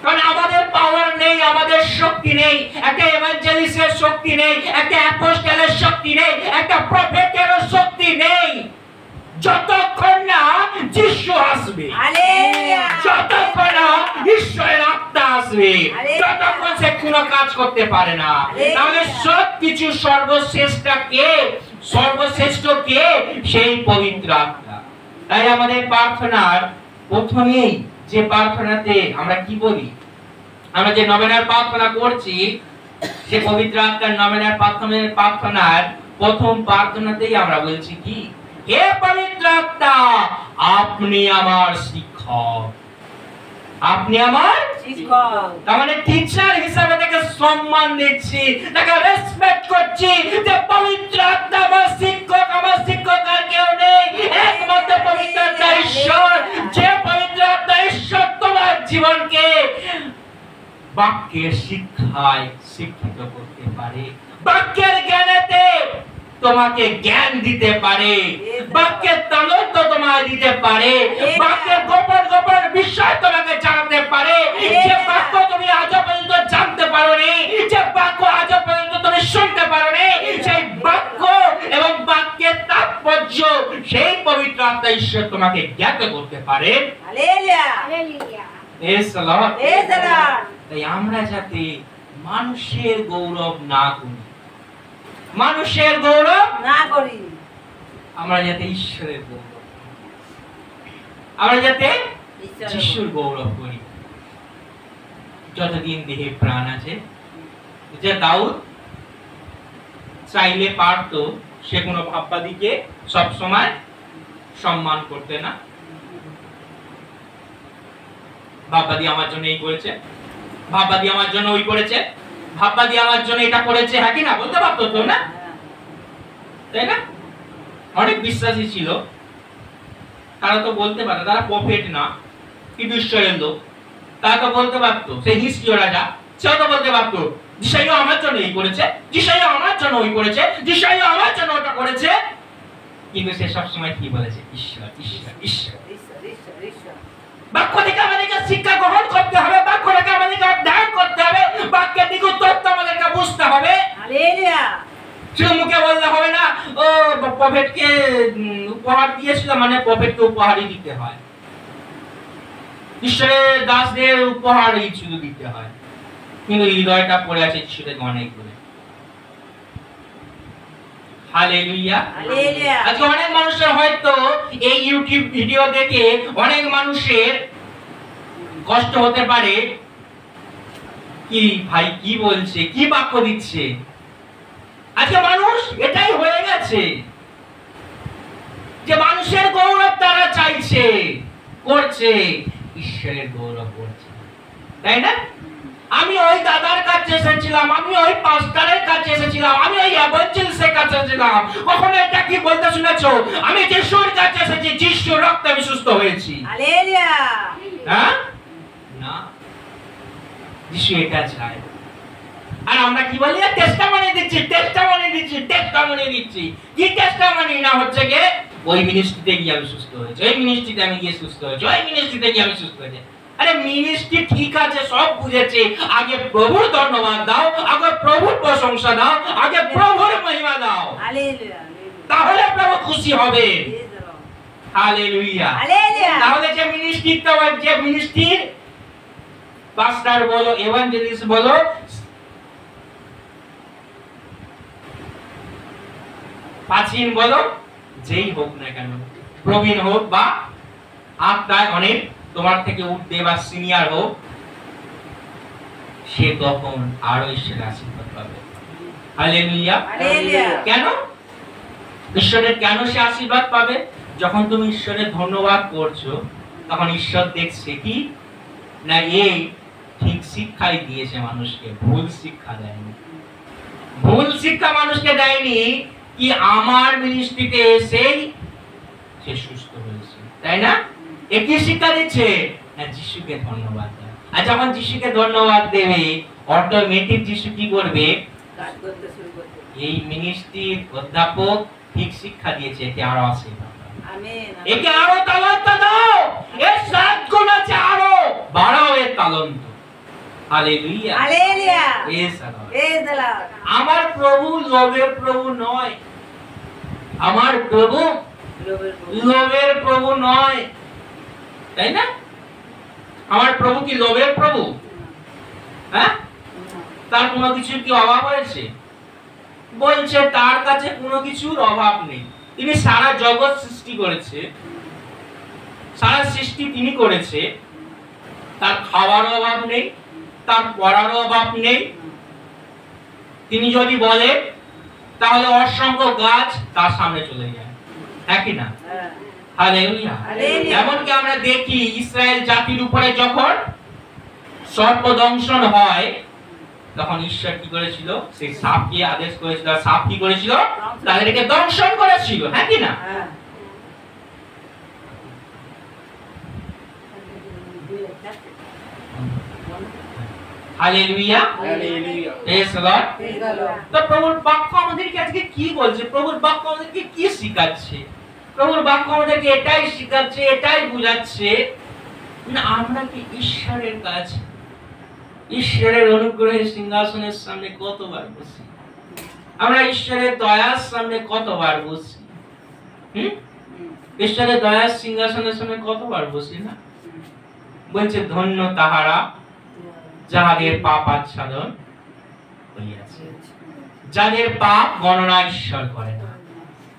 কারণ আমাদের পাওয়ার নেই, আমাদের শক্তি নেই, একটা এভাঞ্জেলিস্টের শক্তি নেই, একটা অ্যাপোস্টলের শক্তি নেই, একটা প্রফেটের শক্তি নেই, যতক্ষণ না যিশু আসবে, Hallelujah. যতক্ষণ না ঈশ্বরের আত্মা আসবে, ততক্ষণ সে কোনো কাজ করতে পারে না। তাহলে সবকিছু সর্বশ্রেষ্ঠ কে? সর্বশ্রেষ্ঠ কে? সেই পবিত্র আত্মা। তাই আমাদের প্রার্থনার প্রথমেই যে প্রার্থনাতে আমরা কি বলি, আমরা যে নভেনার প্রার্থনা করছি, সে পবিত্র আত্মার নভেনার প্রার্থনার প্রথম প্রার্থনাতেই আমরা বলছি কি, হে পবিত্র আত্মা, আপনি আমার শিক্ষক, আপনি আমার শিক্ষক। তার মানে টিচার হিসাবে তাকে সম্মান দিচ্ছি, তাকে রেসপেক্ট করছি, যে পবিত্র আত্মা আমার শিক্ষক, আমার শিক্ষক আর কেউ নেই, একমাত্র পবিত্র আত্মা ঈশ্বর। যে পবিত্র আত্মা ঈশ্বর তোমার জীবনকে বাক্যের শিক্ষায় শিক্ষিত করতে পারে, বাক্যের জ্ঞানেতে তোমাকে জ্ঞান দিতে পারে, বাক্যের তালন্ত তোমায় দিতে পারে, বাক্যের গোপন গোপন বিষয় তোমাকে জানাতে পারে, যে বাক্য তুমি আজ পর্যন্ত জানতে পারোনি, যে বাক্য আজ পর্যন্ত তুমি শুনতে পারোনি, সেই বাক্য এবং বাক্যের তাৎপর্য সেই পবিত্র আত্মা ঈশ্বর তোমাকে জ্ঞাত করতে পারে। Hallelujah. Praise the Lord. Praise the Lord. তাই আমরা যাতে মানুষের গৌরব না করি, মানুষের গৌরব না করি, আমরা যাতে ঈশ্বরের গৌরব করি, আমরা যাতে ঈশ্বরের যিশুর গৌরব করি যতদিন দেহে প্রাণ আছে। যে দাউদ চাইলে পারতো সে কোনো ভাববাদীকে সব সময় সম্মান করতে না, ভাববাদী আমার জন্য এই করেছে, ভাববাদী আমার জন্য ওই করেছে, ভাববাদী আমার জন্য এটা করেছে, হ্যাঁ কি না বলতে পারতো তো না, তাই না? অনেক বিশ্বাসী ছিল, তারা তো বলতে পারে, তারা প্রফেট না কিন্তু ঈশ্বরের লোক, তারা তো বলতে পারতো, সেই হিস্ট্রিয় রাজা, সেও তো বলতে পারতো, যিশাইও আমার জন্য এই করেছে, যিশাইও আমার জন্য ওই করেছে, যিশাইও আমার জন্য ওটা করেছে, কিন্তু সে সবসময় কি বলেছে? ঈশ্বর, ঈশ্বর, ঈশ্বর। ঈশ্বর, ঈশ্বর, ঈশ্বর। বাক্য থেকে আমাদেরকে শিক্ষা গ্রহণ করতে হবে, বাক্য থেকে আমাদেরকে অধ্যয়ন করতে হবে, বাক্যের দিকে তথ্য আমাদেরকে বুঝতে হবে। Hallelujah. শুধু মুখে বললে হবে না, ও প্রফেটকে উপহার দিয়েছিল মানে প্রফেটকে উপহারই দিতে হয়, ঈশ্বরের দাসদের উপহারই শুধু দিতে হয়, কিন্তু হৃদয়টা পড়ে আছে ঈশ্বরের অনেক করে। হালেলুয়া। Hallelujah. আজকে অনেক মানুষের হয়তো এই ইউটিউব ভিডিও দেখে অনেক মানুষের কষ্ট হতে পারে, কি ভাই কি বলছে, কি বাক্য দিচ্ছে। আজকে মানুষ এটাই হয়ে গেছে যে মানুষের গৌরব তারা চাইছে, করছে, ঈশ্বরের গৌরব করছে, তাই না? আমি আমি ওই দাদার কাছে এসেছিলাম, আমি ওই পাস্টারের কাছে এসেছিলাম, আমি ওই এভাঞ্জেলিস্টের কাছে এসেছিলাম, কখনো এটা কি বলতে শুনেছো আমি যিশুর কাছে এসেছি, যিশুর রক্তে আমি সুস্থ হয়েছি? হালেলুয়া। হ্যাঁ না, যিশু এটা চায়। আর আমরা কি বলি? টেস্টামনি দিচ্ছি, টেস্টামনি দিচ্ছি, টেস্টামনি দিচ্ছি। কি টেস্টামনি? না হচ্ছে যে ওই মিনিস্ট্রিতে গিয়ে আমি সুস্থ হয়েছি, ওই মিনিস্ট্রিতে আমি গিয়ে সুস্থ হয়েছি, ওই মিনিস্ট্রিতে গিয়ে আমি সুস্থ হয়েছি। আরে মিনিস্ট্রি ঠিক আছে, সব বুঝেছি, আগে প্রভুর ধন্যবাদ দাও, আগে প্রভুর প্রশংসা দাও, আগে প্রভুর মহিমা দাও, হালেলুয়া। তাহলে প্রভু খুশি হবে। Praise the Lord. Hallelujah. Hallelujah. তাহলে যে মিনিস্ট্রির পাস্টার বলো, এভাঞ্জেলিস্ট বলো, প্রাচীন বলো, যেই হোক না কেন, প্রবীণ হোক বা আত্মায় অনেক তোমার থেকে উঠতে বা সিনিয়র হোক, সে তখন আরো ঈশ্বরের আশীর্বাদ পাবে। হালেলুয়া। হালেলুয়া। কেন ঈশ্বরের, কেন সে আশীর্বাদ পাবে? যখন তুমি ঈশ্বরের ধন্যবাদ করছো, তখন ঈশ্বর দেখছে কি না এই ঠিক শিক্ষাই দিয়েছে মানুষকে, ভুল শিক্ষা দেয়নি। ভুল শিক্ষা মানুষকে দেয়নি কি আমার মিনিস্ট্রিতে এসেই সে সুস্থ হয়েছে, তাই না? একই শিক্ষা দিচ্ছে না যিশুকে ধন্যবাদ দাও। আর যখন যিশুকে ধন্যবাদ দেবে, অটোমেটিক যিশু কি করবে? কাজ করতে শুরু করতে। এই মিনিস্ট্রির অধ্যাপক ঠিক শিক্ষা দিয়েছে, একে আরো আশীর্বাদ দাও, আমেন। একে আরো তালান্ত দাও, এর 7 গুণ আছে, আরো বাড়াও এর তালান্ত। Hallelujah. Hallelujah. Praise the Lord. Praise the Lord. আমার প্রভু লোভের প্রভু নয়, আমার প্রভু লোভের প্রভু। লোভের প্রভু নয়, তাই না? আমার প্রভু কি লোভের প্রভু? হ্যাঁ, তার কোনো কিছু কি অভাব হয়েছে? বলছে তার কাছে কোনো কিছুর অভাব নেই। তিনি সারা জগৎ সৃষ্টি করেছে, সারা সৃষ্টি তিনি করেছে, তার খাওয়ারও অভাব নেই, তার পড়ারও অভাব নেই। তিনি যদি বলে তাহলে অসংখ্য গাছ তার সামনে চলে যায়, হ্যাঁ কি না? হ্যাঁ। হালেলুয়া। হালেলুয়া। এমনকি আমরা দেখি ইসরায়েল জাতির উপরে যখন সর্পদংশন হয়, তখন ঈশ্বর কি করেছিল? সেই সাপকে আদেশ করেছিল, সাপ কি করেছিল? তাদেরকে দংশন করেছিল, হ্যাঁ কি না? হ্যাঁ। Hallelujah. Hallelujah. Praise the Lord. Praise the Lord. তো প্রভুর বাক্য আমাদেরকে আজকে কি বলছে? প্রভুর বাক্য আমাদেরকে কি শিখাচ্ছে? প্রভুর বাক্য আমাদেরকে এটাই শিখাচ্ছে, এটাই বুঝাচ্ছে না আমরা কি ঈশ্বরের কাছে, ঈশ্বরের অনুগ্রহের সিংহাসনের সামনে কতবার বসি, আমরা ঈশ্বরের দয়ার সামনে কতবার বসি, ঈশ্বরের দয়ার সিংহাসনের সামনে কতবার বসি না? বলছে ধন্য তাহারা যাহাদের পাপ আচ্ছাদন হইয়াছে, যাদের পাপ গণনা ঈশ্বর করে না।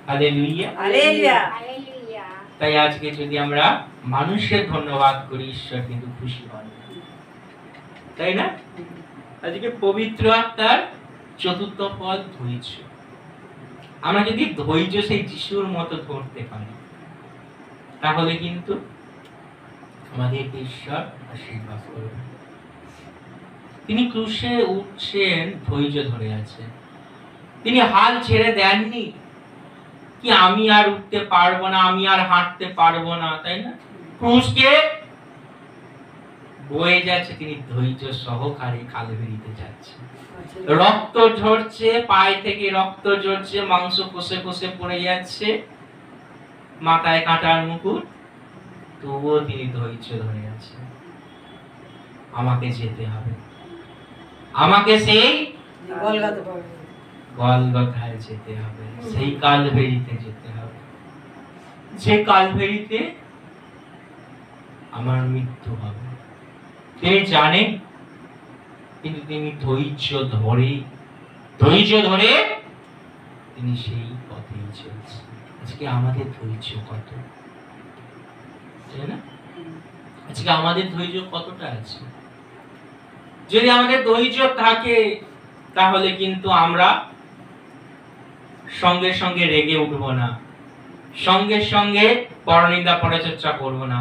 হালেলুয়া। হালেলুয়া। তাই আজকে যদি আমরা মানুষের ধন্যবাদ করি, ঈশ্বর কিন্তু খুশি হন, তাই না? আজকে পবিত্র আত্মার চতুর্থ পদ ধৈর্য। আমরা যদি ধৈর্য সেই যিশুর মতো ধরতে পারি, তাহলে কিন্তু আমাদের ঈশ্বর আশীর্বাদ করবে। তিনি ক্রুশে উঠছেন, ধৈর্য ধরে আছেন, তিনি হাল ছেড়ে দেননি কি আমি আর উঠতে পারবো না, আমি আর হাঁটতে পারবো না, তাই না? ক্রুশকে বয়ে যাচ্ছে, তিনি ধৈর্য সহকারে কালভেরিতে যাচ্ছে। রক্ত ঝরছে, পায়ে থেকে রক্ত ঝরছে, মাংস কষে কষে পড়ে যাচ্ছে, মাথায় কাঁটার মুকুট, তবুও তিনি ধৈর্য ধরে আছেন। আমাকে যেতে হবে, আমাকে সেই গলগাতে পারবে। গলগথায় যেতে হবে, সেই কালভেরিতে যেতে হবে, যে কালভেরিতে আমার মৃত্যু হবে। তিনি জানেন, কিন্তু তিনি ধৈর্য ধরে তিনি সেই পথেই চলছেন। আজকে আমাদের ধৈর্য কত, তাই না? আজকে আমাদের ধৈর্য কতটা আছে? যদি আমাদের ধৈর্য থাকে, তাহলে কিন্তু আমরা সঙ্গে সঙ্গে রেগে উঠবো না, সঙ্গে সঙ্গে পরনিন্দা পরচর্চা করবো না,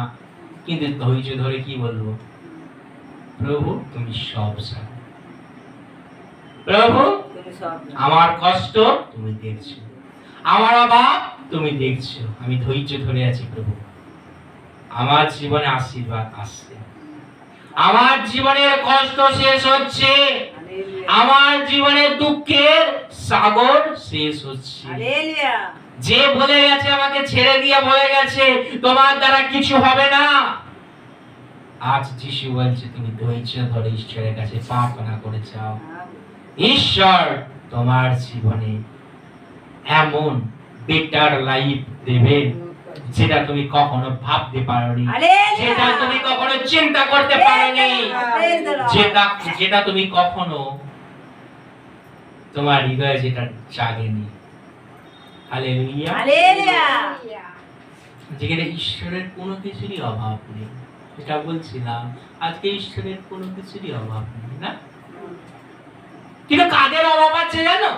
কিন্তু ধৈর্য ধরে কি বলবো? প্রভু তুমি সব জানো, প্রভু তুমি সব জানো। আমার কষ্ট তুমি দেখছো, আমার অভাব তুমি দেখছো, আমি ধৈর্য ধরে আছি প্রভু। আমার জীবনে আশীর্বাদ আসছে, আমার জীবনের কষ্ট শেষ হচ্ছে, হালেলুয়া। আমার জীবনের দুঃখের সাগর শেষ হচ্ছে। হালেলুয়া। যে বলে গেছে, আমাকে ছেড়ে দিয়ে বলে গেছে তোমার দ্বারা কিছু হবে না, আজ যিশু বলছে তুমি ধৈর্য ধরে ঈশ্বরের কাছে প্রার্থনা করে চাও, ঈশ্বর তোমার জীবনে এমন বেটার লাইফ দেবে যেটা তুমি কখনো ভাবতে পারোনি, হালেলুয়া। যেটা তুমি কখনো চিন্তা করতে পারোনি, Praise the Lord. যেটা তুমি কখনো তোমার হৃদয়ে যেটা জাগেনি। হালেলুয়া। হালেলুয়া। যেখানে ঈশ্বরের কোনো কিছুরই অভাব নেই, এটা বলছিলাম, আজকে ঈশ্বরের কোনো কিছুরই অভাব নেই না, কিন্তু কাদের অভাব আছে জানো?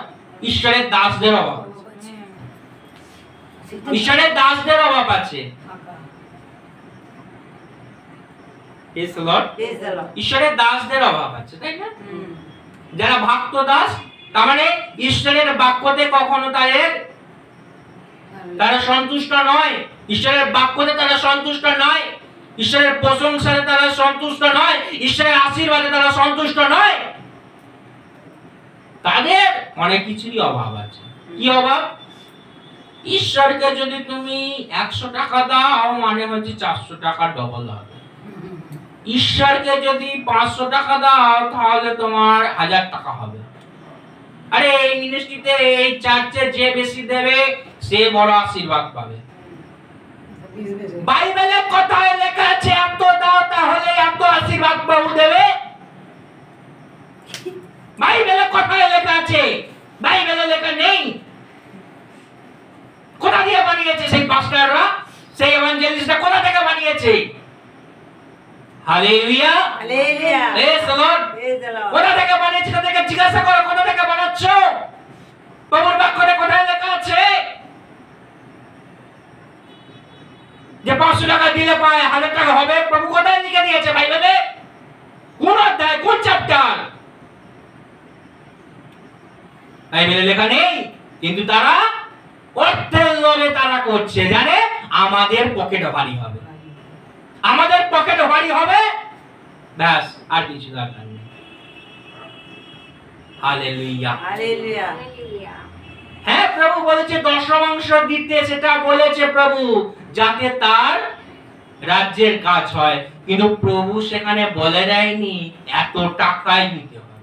ঈশ্বরের দাসদের অভাব আছে। ঈশ্বরের দাসদের অভাব আছে। Praise the Lord. Praise the Lord. ঈশ্বরের দাসদের অভাব আছে, তাই না? হুম। যারা ভক্ত দাস, তার মানে ঈশ্বরের বাক্যতে কখনো তারা সন্তুষ্ট নয়, ঈশ্বরের বাক্যতে তারা সন্তুষ্ট নয়, ঈশ্বরের প্রশংসাতে তারা সন্তুষ্ট নয়, ঈশ্বরের আশীর্বাদে তারা সন্তুষ্ট নয়, তাদের অনেক কিছুরই অভাব আছে। কি অভাব? ঈশ্বরকে যদি তুমি 100 টাকা দাও, মানে হচ্ছে 400 টাকা ডবল হবে। ঈশ্বরকে যদি 500 টাকা দাও, তাহলে তোমার 1000 টাকা হবে। আরে এই মিনিস্ট্রিতে, এই চার্চে যে বেশি দেবে সে বড় আশীর্বাদ পাবে। বাইবেলে কোথায় লেখা আছে এত দাও তাহলে এত আশীর্বাদ প্রভু দেবে? বাইবেলে কোথায় লেখা আছে? বাইবেলে লেখা নেই। কোথা দিয়ে বানিয়েছে সেই পাস্টররা, সেই এভাঞ্জেলিস্টরা কোথা থেকে বানিয়েছে? Hallelujah. Hallelujah. Praise the Lord. Praise the Lord. কোথা থেকে বানিয়েছে তাদেরকে জিজ্ঞাসা করো, কোথা থেকে বানাচ্ছ? প্রভুর বাক্যে কোথায় লেখা আছে যে 500 টাকা দিলে 1000 টাকা হবে? প্রভু কোথায় লিখে দিয়েছে বাইবেলে? কোন অধ্যায়, কোন চ্যাপ্টার? বাইবেলে লেখা নেই, কিন্তু তারা অর্থের লোভে তারা করছে, জানে আমাদের পকেট ভারী হবে, আমাদের পকেট ভারী হবে, ব্যাস আর কিছু দরকার নেই। হালেলুয়া। হালেলুয়া। হ্যাঁ, প্রভু বলেছে দশমাংশ দিতে, সেটা বলেছে প্রভু, যাতে তার রাজ্যের কাজ হয়, কিন্তু প্রভু সেখানে বলে দেয়নি এত টাকাই দিতে হবে,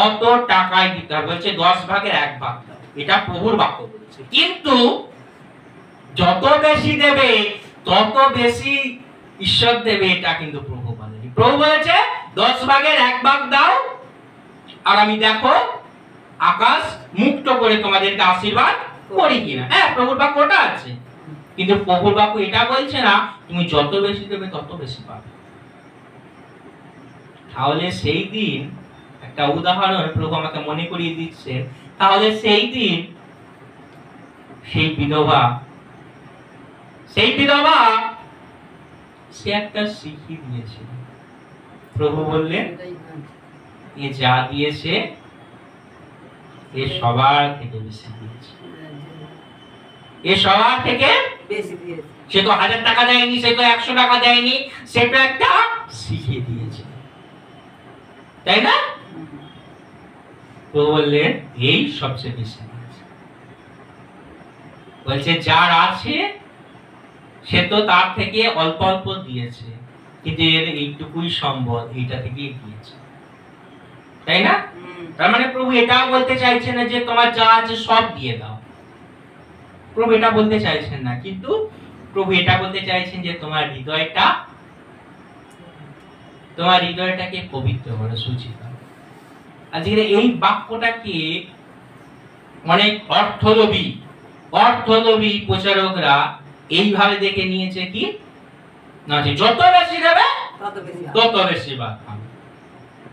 অত টাকাই দিতে হবে, বলছে 10 ভাগের 1 ভাগ দাও। এটা প্রভুর বাক্য বলছে, কিন্তু যত বেশি দেবে তত বেশি ঈশ্বর দেবে, এটা কিন্তু প্রভু বলেনি। প্রভু বলেছে 10 ভাগের 1 ভাগ দাও, আর আমি দেখো আকাশ মুক্ত করে তোমাদেরকে আশীর্বাদ করি কিনা। হ্যাঁ, প্রভুর বাক্য ওটা আছে, কিন্তু প্রভুর বাক্য এটা বলছে না তুমি যত বেশি দেবে তত বেশি পাবে। তাহলে সেই দিন একটা উদাহরণ প্রভু আমাকে মনে করিয়ে দিচ্ছে, তাহলে সেই দিন সেই বিধবা সে একটা শিখি দিয়েছিল। প্রভু বললেন এ যা দিয়েছে এ সবার থেকে বেশি দিয়েছে, এ সবার থেকে বেশি দিয়েছে। সে তো 1000 টাকা দেয়নি, সে তো 100 টাকা দেয়নি, সেটা একটা শিখিয়ে দিয়েছে, তাই না? প্রভু বললেন এই সবচেয়ে বেশি দিয়েছে। বলছে যার আছে সে তো তার থেকে অল্প অল্প দিয়েছে, কিন্তু এর এইটুকুই সম্বল, এইটা থেকেই দিয়েছে, তাই না? তার মানে প্রভু এটাও বলতে চাইছেন না যে তোমার যা আছে সব দিয়ে দাও, প্রভু এটা বলতে চাইছেন না, কিন্তু প্রভু এটা বলতে চাইছেন যে তোমার হৃদয়টাকে পবিত্র করো, শুচি করো। আজকে এই বাক্যটাকে অনেক অর্থলোভী প্রচারকরা এইভাবে দেখে নিয়েছে কি না, যে যত বেশি দেবে তত বেশি ভাগ পাবে।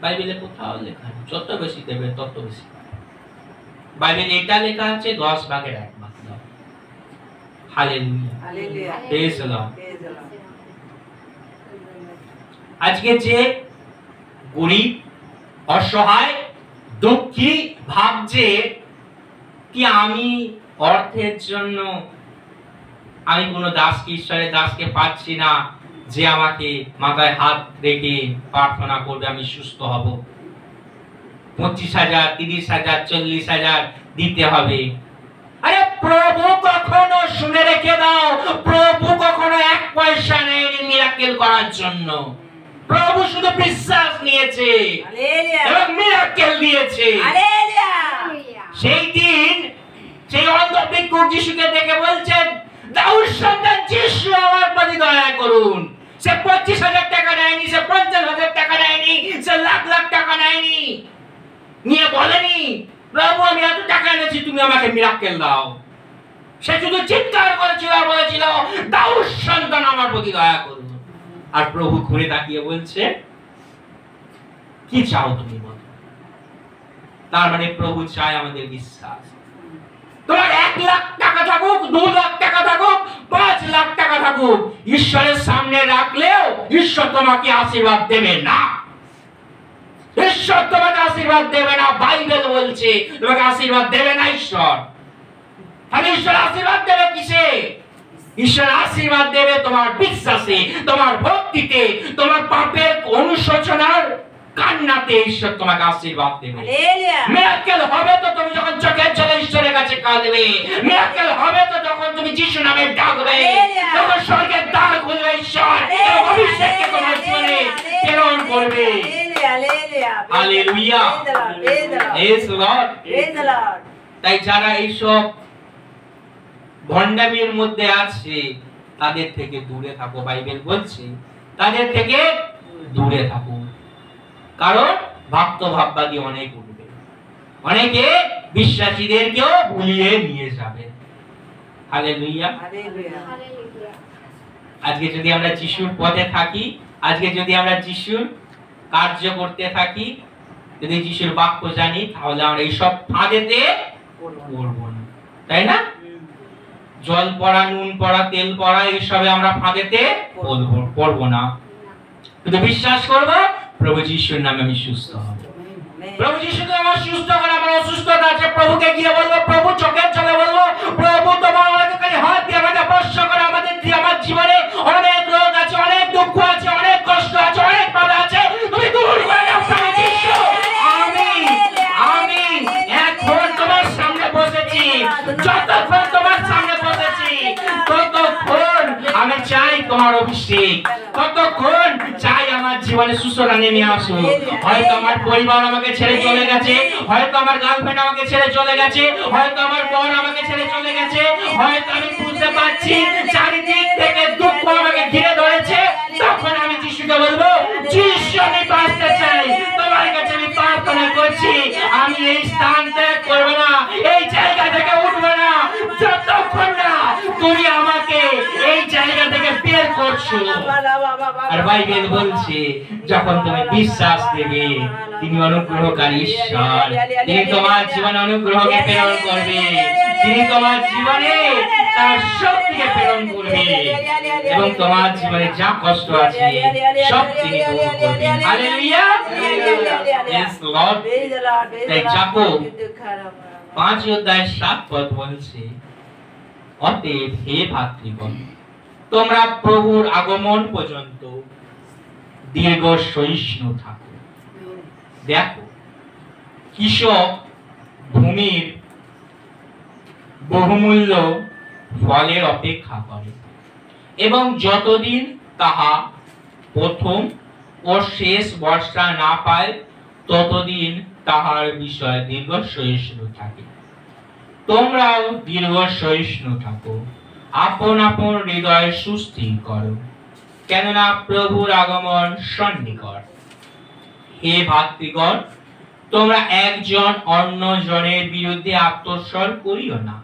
বাইবেলে কোথাও লেখা নেই যত বেশি দেবে তত বেশি পাবে। বাইবেলে এটা লেখা আছে 10 ভাগের 1 ভাগ দাও। Hallelujah. Hallelujah. Praise the Lord. Praise the Lord. আজকে যে গরিব, অসহায়, দুঃখী ভাবছে কি আমি অর্থের জন্য আমি কোনো দাসকে, ঈশ্বরের দাসকে পাচ্ছি না যে আমাকে মাথায় হাত রেখে প্রার্থনা করবে আমি সুস্থ হব। 25,000, 30,000, 40,000 দিতে হবে। আরে প্রভু কখনো, শুনে রেখে দাও, প্রভু কখনো 1 পয়সা নেয়নি মিরাকেল করার জন্য। প্রভু শুধু বিশ্বাস নিয়েছে হালেলুয়া এবং মিরাকেল দিয়েছে। হালেলুয়া সেই দিন সেই অন্ধ ভিক্ষুক যিশুকে দেখে বলছেন, দাউদ সন্তান যিশু আমার প্রতি দয়া করুন। সে 25,000 টাকা নেয়নি, সে 50,000 টাকা নেয়নি, সে লাখ লাখ টাকা নেয়নি, নিয়ে বলেনি প্রভু আমি এত টাকা এনেছি তুমি আমাকে মিরাকেল দাও। সে শুধু চিৎকার করেছিল আর বলেছিল দাউদ সন্তান আমার প্রতি দয়া করুন। আর প্রভু ঘুরে তাকিয়ে বলছে কি চাও তুমি বলো। তার মানে প্রভু চায় আমাদের বিশ্বাস। তোমার 1 লাখ টাকা থাকুক, 2 লাখ টাকা থাকুক, 5 লাখ টাকা থাকুক, ঈশ্বরের সামনে রাখলেও ঈশ্বর তোমাকে আশীর্বাদ দেবে না। ঈশ্বর তোমাকে আশীর্বাদ দেবে না। বাইবেল বলছে তোমাকে আশীর্বাদ দেবে না ঈশ্বর। তাহলে ঈশ্বর আশীর্বাদ দেবে কিসে? ঈশ্বর আশীর্বাদ দেবে তোমার বিশ্বাসে, তোমার ভক্তিতে, তোমার পাপের অনুশোচনার কান্নাতে ঈশ্বর তোমাকে আশীর্বাদ দেবে। হালেলুয়া মিরাকেল হবে তো তুমি যখন চোখের জলে ঈশ্বরের কাছে কাঁদবে। মিরাকেল হবে তো যখন তুমি যিশু নামে ডাকবে, তখন স্বর্গের দ্বার খুলবে ঈশ্বর এবং অভিষেককে তোমার জীবনে প্রেরণ করবে। Hallelujah hallelujah, praise the Lord. Praise the Lord. তাই যারা এইসব ভণ্ডামির মধ্যে আছে তাদের থেকে দূরে থাকো। বাইবেল বলছে তাদের থেকে দূরে থাকো, কারণ ভক্ত ভাববাদী অনেক উঠবে, অনেকে বিশ্বাসীদেরকেও ভুলিয়ে নিয়ে যাবে। হালেলুয়া। হালেলুয়া আজকে যদি আমরা যিশুর পথে থাকি, আজকে যদি আমরা যিশুর কার্য করতে থাকি, যদি যিশুর বাক্য জানি, তাহলে আমরা এইসব ফাঁদেতে পড়বো না, তাই না? জল পড়া, নুন পড়া, তেল পড়া এইসবে আমরা ফাঁদেতে পড়বো না। কিন্তু বিশ্বাস করব প্রভু যিশুর নামে আমি সুস্থ হব। প্রভু যিশুকে আমার সুস্থ করে, আমার অসুস্থতা আছে প্রভুকে গিয়ে বলবো, প্রভু চোখের জলে বলবো, প্রভু তোমার আমাকে হাত দিয়ে আমাকে স্পর্শ করে, আমাদের আমার জীবনে অনেক রোগ আছে, অনেক দুঃখ আছে, অনেক কষ্ট আছে, অনেক বাধা আছে, তুমি দূর করে দাও প্রভু যিশু। আমিন আমিন। এখন তোমার সামনে বসেছি, যতক্ষণ তোমার সামনে বসেছি ততক্ষণ আমি চাই তোমার অভিষেক, ততক্ষণ চাই আমার জীবনে সুস্থতা নেমে আসুক। হয়তো আমার পরিবার আমাকে ছেড়ে চলে গেছে, হয়তো আমার গার্লফ্রেন্ড আমাকে ছেড়ে চলে গেছে, হয়তো আমার বর আমাকে ছেড়ে চলে গেছে, হয়তো আমি বুঝতে পারছি চারিদিক থেকে দুঃখ আমাকে ঘিরে ধরেছে, তখন আমি যিশুকে বলবো, যিশু আমি বাঁচতে চাই, তোমার কাছে আমি প্রার্থনা করছি, আমি এই স্থান ত্যাগ করবো না, এই জায়গা থেকে উঠবো না যতক্ষণ না তুমি আমাকে এই জায়গা থেকে বের করছো। আর বাইবেল বলছে যখন তুমি বিশ্বাস দেবে, তিনি অনুগ্রহকারী ঈশ্বর, তিনি তোমার জীবনে অনুগ্রহকে প্রেরণ করবে, তিনি তোমার জীবনে তার শক্তিকে প্রেরণ করবে এবং তোমার জীবনে যা কষ্ট আছে সব তিনি দূর করবেন। Hallelujah, praise the Lord. তাই যাকব 5:7 বলছে, অতএব হে ভাতৃগণ, তোমরা প্রভুর আগমন পর্যন্ত দীর্ঘ সহিষ্ণু থাকো। দেখো, কৃষক ভূমির বহুমূল্য ফলের অপেক্ষা করে এবং যতদিন তাহা প্রথম ও শেষ বর্ষা না পায় ততদিন তাহার বিষয়ে দীর্ঘ সহিষ্ণু থাকে। তোমরাও দীর্ঘ সহিষ্ণু থাকো, আপন আপন হৃদয় সুস্থির করো, কেননা প্রভুর আগমন সন্নিকট। হে ভাতৃগণ, তোমরা একজন অন্য জনের বিরুদ্ধে আত্মস্বর করিও না,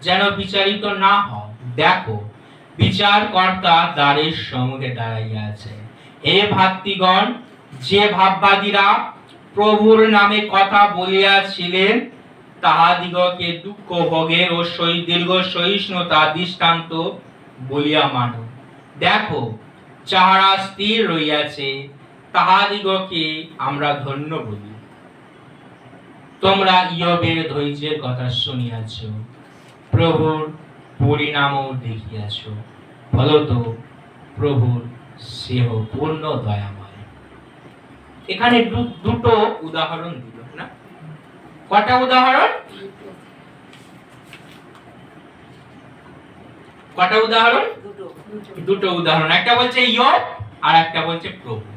যেন বিচারিত না হও। দেখো, বিচারকর্তা দ্বারের সম্মুখে দাঁড়াইয়া আছে। হে ভাতৃগণ, যে ভাববাদীরা প্রভুর নামে কথা বলিয়াছিলেন তাহাদিগকে দুঃখ ভোগের ও দীর্ঘ সহিষ্ণুতা দৃষ্টান্ত বলিয়া মানো। দেখো, যাহারা স্থির রইয়াছে তাহাদিগকে আমরা ধন্য বলি। তোমরা ইয়োবের ধৈর্যের কথা শুনিয়াছ, প্রভুর পরিণামও দেখিয়াছ, ফলত প্রভুর স্নেহ পূর্ণ দয়াময়। এখানে দুটো উদাহরণ দিল না? কটা উদাহরণ? কটা উদাহরণ? দুটো উদাহরণ। একটা বলছে ইয়োব আর একটা বলছে প্রভু,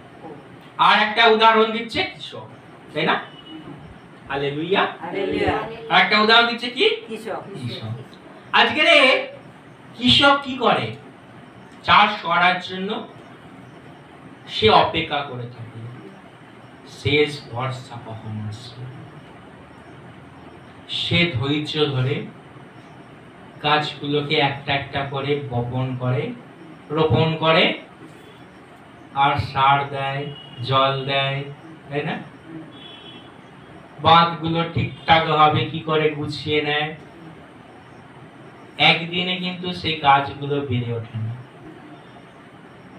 আর একটা উদাহরণ দিচ্ছে কৃষক, তাই না? হালেলুয়া। হালেলুয়া। আর একটা উদাহরণ দিচ্ছে কি? কৃষক। কৃষক। আজকে কৃষক কি করে? চাষ করার জন্য সে অপেক্ষা করে থাকে, শেষ বর্ষা কখন আসবে। সে ধৈর্য ধরে গাছগুলোকে একটা একটা করে রোপণ করে, আর সার দেয়, জল দেয়, তাই না? বাঁধগুলো ঠিকঠাক ভাবে কি করে গুছিয়ে নেয়। একদিনে কিন্তু সেই গাছগুলো বেড়ে ওঠে না,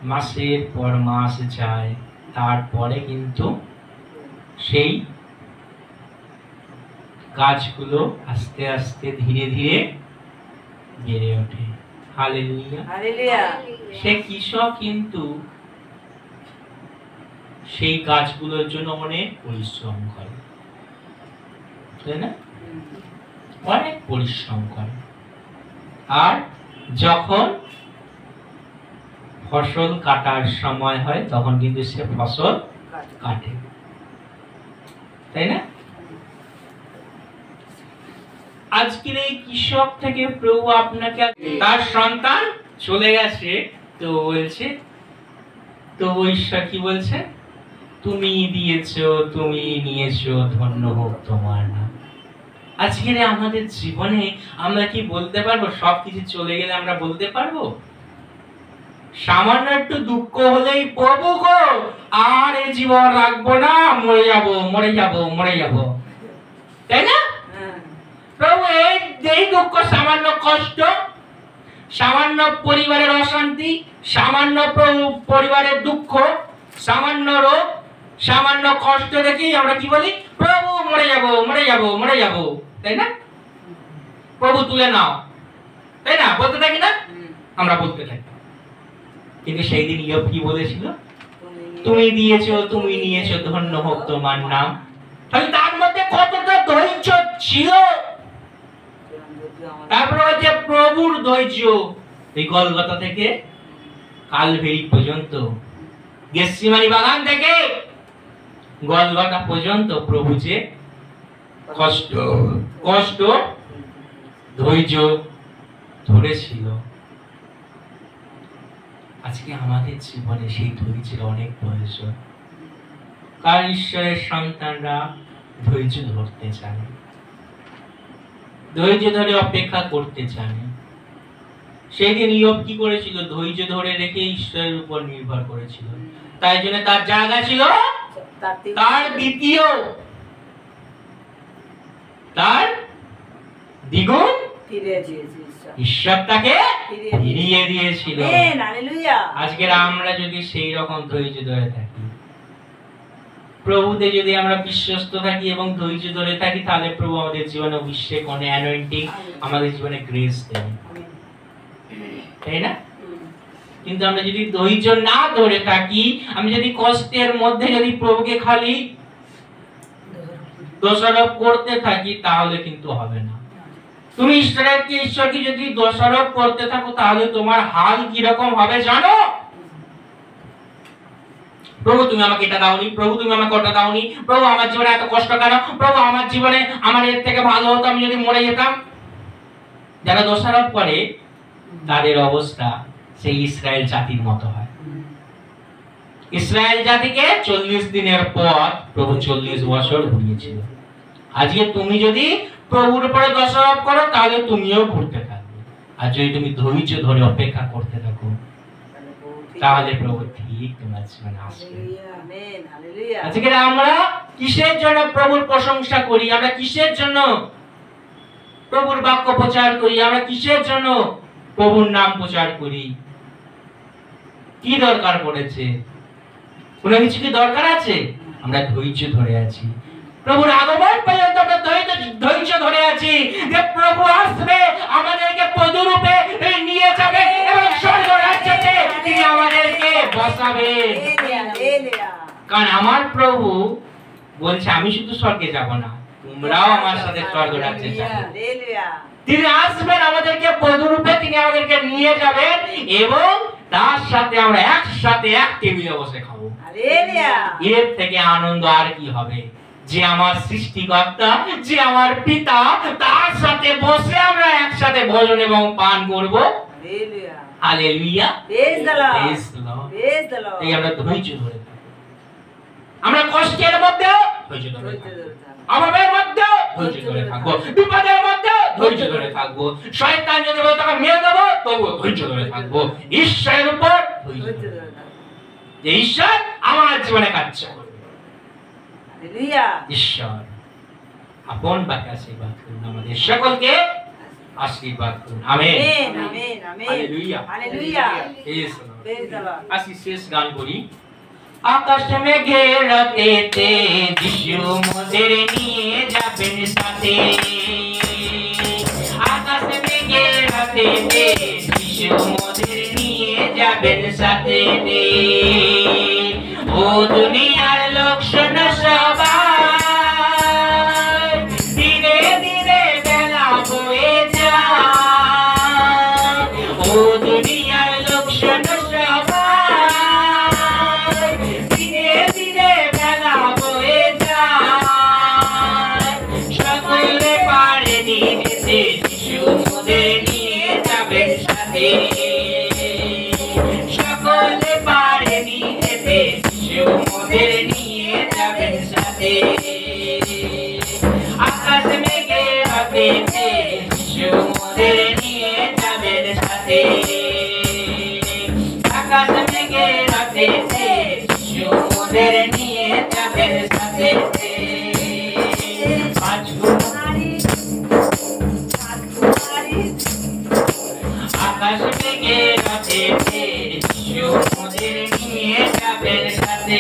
মাসের পর মাস যায়, তারপরে কিন্তু সেই গাছগুলো আস্তে আস্তে ধীরে ধীরে বেড়ে ওঠে। হালেলুয়া। হালেলুয়া। সে কৃষক কিন্তু সেই গাছগুলোর জন্য অনেক পরিশ্রম করে, তাই না? অনেক পরিশ্রম করে, আর যখন ফসল কাটার সময় হয় তখন কিন্তু সে ফসল কাটে, তাই না? আজকের এই কৃষক থেকে প্রভু আপনাকে, তার সন্তান চলে গেছে, তো বলছে, তো ঈশ্বর কি বলছে? তুমি দিয়েছো, তুমি নিয়েছো, ধন্য হোক তোমার নাম। আজকের আমাদের জীবনে আমরা কি বলতে পারবো? সবকিছু চলে গেলে আমরা বলতে পারবো? সামান্য একটু দুঃখ হলেই প্রভু গো আর এই জীবন রাখবো না, মরে যাবো, তাই না? প্রভু এই দুঃখ, সামান্য কষ্ট, সামান্য পরিবারের অশান্তি, সামান্য পরিবারের দুঃখ, সামান্য রোগ, সামান্য কষ্ট দেখেই আমরা কি বলি? প্রভু মরে যাবো, তাই না? প্রভু তুলে নাও, তাই না? বলতে থাকি না? আমরা বলতে থাকি। কিন্তু সেই দিন ইয়োব কি বলেছিল? তুমি দিয়েছো, তুমি নিয়েছো, ধন্য হোক তোমার নাম। তাহলে তার মধ্যে কতটা ধৈর্য ছিল। তারপরে হচ্ছে প্রভুর ধৈর্য। এই গলগথা থেকে কালভেরি পর্যন্ত, গেতসেমানি বাগান থেকে গলগথা পর্যন্ত প্রভু যে কষ্ট ধৈর্য ধরেছিল। আজকে আমাদের জীবনে সেই ধৈর্যের অনেক প্রয়োজন, কারণ ঈশ্বরের সন্তানরা ধৈর্য ধরতে জানে, ধৈর্য ধরে অপেক্ষা করতে জানে। সেই দিন ইয়োব কি করেছিল? ধৈর্য ধরে রেখে ঈশ্বরের উপর নির্ভর করেছিল। তাই জন্য তার জায়গা ছিল তার দ্বিতীয়, তার দ্বিগুণ ঈশ্বর তাকে ফিরিয়ে দিয়েছিল। আজকে আমরা যদি সেই রকম ধৈর্য ধরে থাকি, প্রভুতে যদি আমরা বিশ্বস্ত থাকি এবং ধৈর্য ধরে থাকি, তাহলে প্রভু আমাদের জীবনে অভিষেক, অ্যানয়েন্টিং, আমাদের জীবনে গ্রেস দেয়, তাই না? কিন্তু আমরা যদি ধৈর্য না ধরে থাকি, আমি যদি কষ্টের মধ্যে যদি প্রভুকে খালি দোষারোপ করতে থাকি, তাহলে কিন্তু হবে না। তুমি ঈশ্বরকে যদি দোষারোপ করতে থাকো, তাহলে তোমার হাল কিরকম হবে জানো? প্রভু তুমি আমাকে এটা দাওনি, প্রভু তুমি আমাকে ওটা দাওনি, প্রভু আমার জীবনে এত কষ্ট কেন, প্রভু আমার জীবনে আমার এর থেকে ভালো হতো আমি যদি মরে যেতাম। যারা দোষারোপ করে তাদের অবস্থা সেই ইসরায়েল জাতির মতো হয়। ইসরায়েল জাতিকে 40 দিনের পর প্রভু 40 বছর ঘুরিয়েছিল। আজকে তুমি যদি প্রভুর উপরে দোষারোপ করো, তাহলে তুমিও ঘুরতে থাকবে। আর যদি তুমি ধৈর্য ধরে অপেক্ষা করতে থাকো, তাহলে প্রভু ঠিক তোমার জীবনে আসবে। আজকে আমরা কিসের জন্য প্রভুর প্রশংসা করি? আমরা কিসের জন্য প্রভুর বাক্য প্রচার করি? আমরা কিসের জন্য প্রভুর নাম প্রচার করি? কি দরকার পড়েছে? কোনো কিছু কি দরকার আছে? আমরা ধৈর্য ধরে আছি। প্রভুর আগমন পর্যন্ত আমরা ধৈর্য ধরে আছি যে প্রভু আসবে, আমাদেরকে পদরূপে নিয়ে যাবে এবং স্বর্গ রাজ্যে তিনি আমাদেরকে বসাবেন। কারণ আমার প্রভু বলছে আমি শুধু স্বর্গে যাব না, তোমরাও আমার সাথে স্বর্গ রাজ্যে যাবে। তিনি আসবেন, আমাদেরকে পদরূপে তিনি আমাদেরকে নিয়ে যাবেন এবং তার সাথে আমরা একসাথে এক টেবিলে বসে খাবো। এর থেকে আনন্দ আর কি হবে? যে আমার সৃষ্টিকর্তা, যে আমার পিতা, তার সাথে বসে আমরা একসাথে ভোজন এবং পান করব। Hallelujah, praise the Lord, praise the Lord. এই আমরা ধৈর্য ধরে থাকব, আমরা কষ্টের মধ্যে ধৈর্য ধরে থাকব, অভাবের মধ্যে ধৈর্য ধরে থাকব, বিপদের মধ্যে ধৈর্য ধরে থাকব, শয়তান যদি বলে তাকে মেরে দেব তবু ধৈর্য ধরে থাকব। ঈশ্বরের উপর ধৈর্য ধরে থাকব, যে ঈশ্বর আমার জীবনে কাজ করবে। ঈশ্বর আপন বাক্যে আশীর্বাদ করুন, আমাদের সকলকে আশীর্বাদ করুন। Amen, amen, amen. Hallelujah, hallelujah, praise the Lord. আসি শেষ গান করি। আকাশ মেঘে রাতেতে যিশু মোদের নিয়ে যাবেন সাথে, আকাশ মেঘে রাতেতে যিশু মোদের নিয়ে যাবেন সাথে। ও দুনিয়ার লোক শোনো সবাই, ধীরে ধীরে বেলা বয়ে যায়। ও দুনিয়ার লোক শোনো সবাই, ধীরে ধীরে বেলা বয়ে যায়। সকলে পারেনি যেতে, যিশু মোদের নিয়ে যাবেন সাথে। সকলে পারেনি যেতে, যিশু মোদের নিয়ে যাবেন সাথে। আকাশ মেঘে রাতেতে যিশু মোদের নিয়ে যাবেন সাথে, আকাশ মেঘে রাতেতে যিশু মোদের নিয়ে যাবেন সাথে। আকাশ মেঘে রাতেতে যিশু মোদের নিয়ে যাবেন সাথে,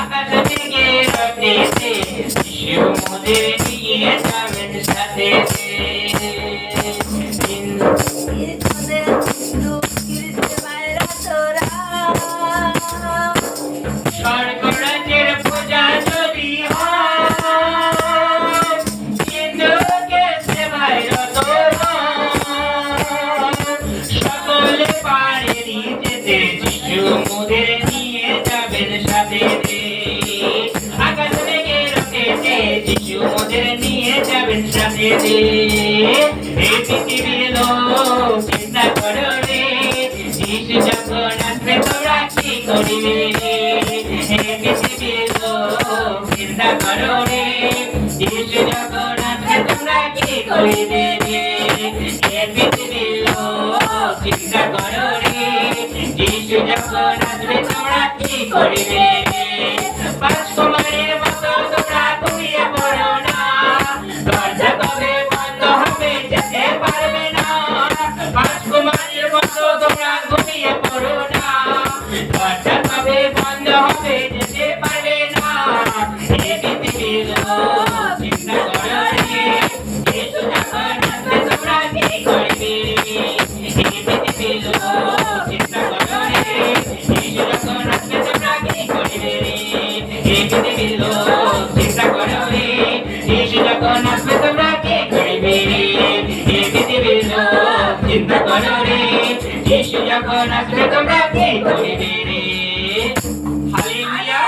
আকাশ মেঘে রাতেতে যিশু মোদের নিয়ে যাবেন সাথে। স্বর্গ রাজ্যের পূজা যদি হয়, ইন্দ্রকে সেবায় রত সকলে পারেনি যেতে, যিশু মোদের নিয়ে যাবেন সাথে। আকাশ মেঘে রাতেতে যিশু মোদের নিয়ে যাবেন সাথে। এই পৃথিবীর লোক চিন্তা করো রে, যিশু যখন আসবে তোমরা কি করিবে? এই পৃথিবীর লোক চিন্তা করো রে, যিশু যখন আসবে তোমরা কি করিবে? এই পৃথিবীর লোক চিন্তা করো রে, যিশু যখন আসবে তোমরা কি করিবে? রাজকুমারীর মতো তোমরা ঘুমিয়ে পড়ো না, দরজা কবে বন্ধ হবে যেতে পারবে না। রাজকুমারীর মতো তোমরা ঘুমিয়ে পড়ো না, দরজা কবে বন্ধ হবে যেতে পারবে না। এই পৃথিবীর লোক চিন্তা করো রে, যিশু যখন আসবে তোমরা কি করবে? এই পৃথিবীর লোক চিন্তা করো রে, যিশু যখন আসবে তোমরা কি করবে? এই পৃথিবীর লোক চিন্তা করো রে, যিশু যখন আসবে তোমরা কি করবে? এই পৃথিবীর লোক চিন্তা করো রে, যিশু যখন আসবে তোমরা কি করবে? Hallelujah,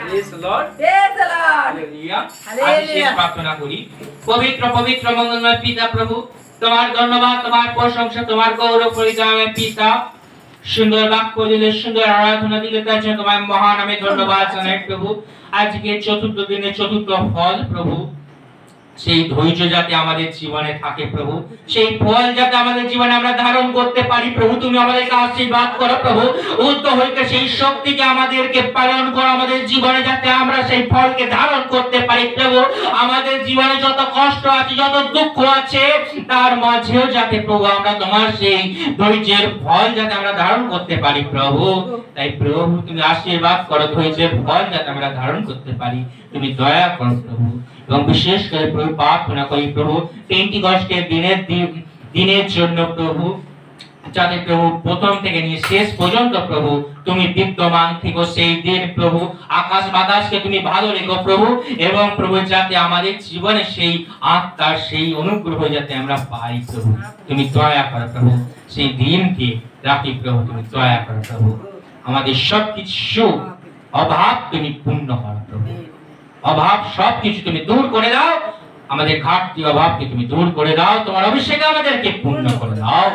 praise the Lord, praise the Lord, hallelujah. Hallelujah. প্রার্থনা করি। পবিত্র পবিত্র মঙ্গলময় পিতা প্রভু, তোমার ধন্যবাদ, তোমার প্রশংসা, তোমার গৌরব করিতে হবে পিতা। সুন্দর বাক্য দিলে, সুন্দর আরাধনা দিলে, তার জন্য তোমার মহান আমি ধন্যবাদ জানাই প্রভু। আজকে চতুর্থ দিনে চতুর্থ ফল প্রভু, সেই ধৈর্য যাতে আমাদের জীবনে থাকে প্রভু, সেই ফল যাতে আমাদের জীবনে আমরা ধারণ করতে পারি প্রভু। তুমি আমাদেরকে আশীর্বাদ করো প্রভু, উদ্য হইতে সেই শক্তিকে আমাদেরকে পালন করো আমাদের জীবনে, যাতে আমরা সেই ফলকে ধারণ করতে পারি প্রভু। আমাদের জীবনে যত কষ্ট আছে, যত দুঃখ আছে, তার মাঝেও যাতে প্রভু আমরা তোমার সেই ধৈর্যের ফল যাতে আমরা ধারণ করতে পারি প্রভু। তাই প্রভু তুমি আশীর্বাদ করো, ধৈর্যের ফল যাতে আমরা ধারণ করতে পারি তুমি দয়া করো প্রভু। এবং বিশেষ করে প্রভু প্রার্থনা করি প্রভু পেন্টিকস্টের দিনের জন্য প্রভু, যাতে প্রভু প্রথম থেকে নিয়ে শেষ পর্যন্ত প্রভু তুমি বিদ্যমান থেকো সেই দিন প্রভু। আকাশ বাতাসকে তুমি ভালো রেখো প্রভু, এবং প্রভু যাতে আমাদের জীবনে সেই আত্মার সেই অনুগ্রহ যাতে আমরা পাই প্রভু, তুমি দয়া করো প্রভু। সেই দিনকে রাখি প্রভু, তুমি দয়া করো প্রভু। আমাদের সবকিছু অভাব তুমি পূর্ণ করো প্রভু, অভাব সবকিছু তুমি দূর করে দাও, আমাদের ঘাটতি অভাবকে তুমি দূর করে দাও, তোমার অভিষেকে আমাদেরকে পূর্ণ করে দাও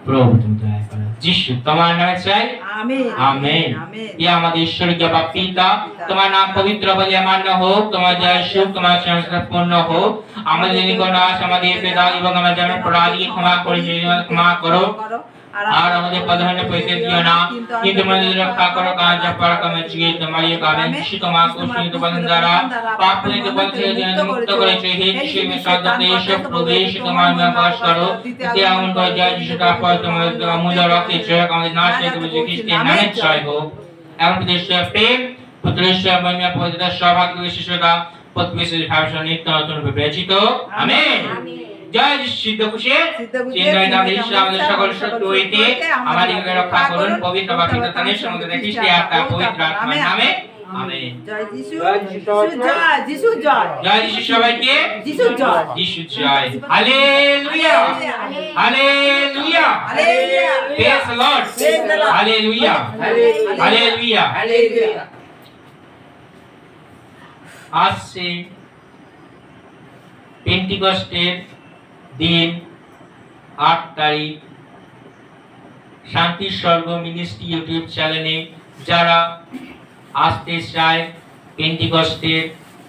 প্রভু, তুমি দয়া করো। যিশু তোমার নামে চাই, আমেন আমেন। আমেন। হে আমাদের ঈশ্বরীয় বাবা পিতা, তোমার নাম পবিত্র বলে মান্য হোক, তোমার জয় সুখ, তোমার সংস্কার পূর্ণ হোক। আমাদের নিকটাস আমাদের পিতা এবং আমার যেমন অপরাধী ক্ষমা করে ক্ষমা করো, আর আমাদের প্রধান পয়সা দিও না, কিন্তু আমাদের রক্ষা করো কাজ পার কামে জিয়ে তোমার কামে যিশু তোমার কুশিত বন্ধন দ্বারা পাপ থেকে মুক্ত করেছে। হে যিশু সাদাতে এসব প্রবেশ তোমার বাস করো, যে আমন করে জয় যিশু তারপর তোমার অমূল্য রক্তে জয় আমাদের নাশ থেকে তুমি খ্রিস্টের নামে জয় হোক। এমন দেশের প্রেম পুত্রেশ্বর মহিমা পবিত্রতা সৌভাগ্য বিশেষতা প্রতিবেশী ভাষা নিত্য নতুন বিবেচিত। আমেন। জয় যিশু সিদ্ধ খুশি চিন্তায় আমাদের ঈশ্বর আমাদের সকল শত্রু হইতে আমাদেরকে রক্ষা করুন, পবিত্র বা পিতা তাদের সঙ্গে খ্রিস্ট আত্মা পবিত্র আত্মার নামে আমেন। জয় যিশু, জয় যিশু, জয় জয় যিশু সবাইকে, যিশু জয়, যিশু জয়। Hallelujah, hallelujah, praise the Lord, hallelujah, hallelujah. আসছে পেন্টিকস্টের দিন 8 তারিখ। শান্তি স্বর্গ মিনিস্ট্রি ইউটিউব চ্যানেলে যারা আসতে চায় পেন্টিকস্টের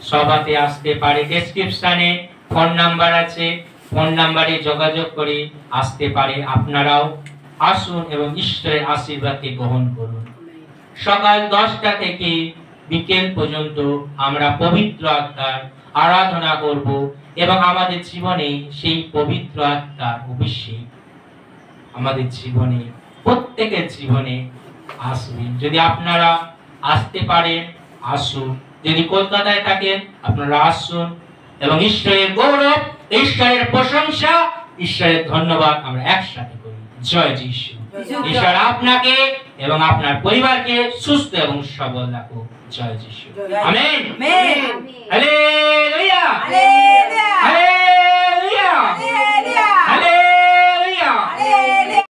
সভাতে আসতে পারে। ডেসক্রিপশনে ফোন নাম্বার আছে, ফোন নাম্বারে যোগাযোগ করে আসতে পারে। আপনারাও আসুন এবং ঈশ্বরের আশীর্বাদকে গ্রহণ করুন। সকাল 10টা থেকে বিকেল পর্যন্ত আমরা পবিত্র আত্মার আরাধনা করব এবং আমাদের জীবনে সেই পবিত্র আত্মার অভিষেক আমাদের জীবনে প্রত্যেকের জীবনে আসবে। যদি আপনারা আসতে পারেন আসুন, যদি কলকাতায় থাকেন আপনারা আসুন এবং ঈশ্বরের গৌরব, ঈশ্বরের প্রশংসা, ঈশ্বরের ধন্যবাদ আমরা একসাথে করি। জয় যিশু। ঈশ্বর আপনাকে এবং আপনার পরিবারকে সুস্থ এবং সবল রাখুক। জয় যিশু। আমেন। আমেন। হালেলুয়া। হালেলুয়া।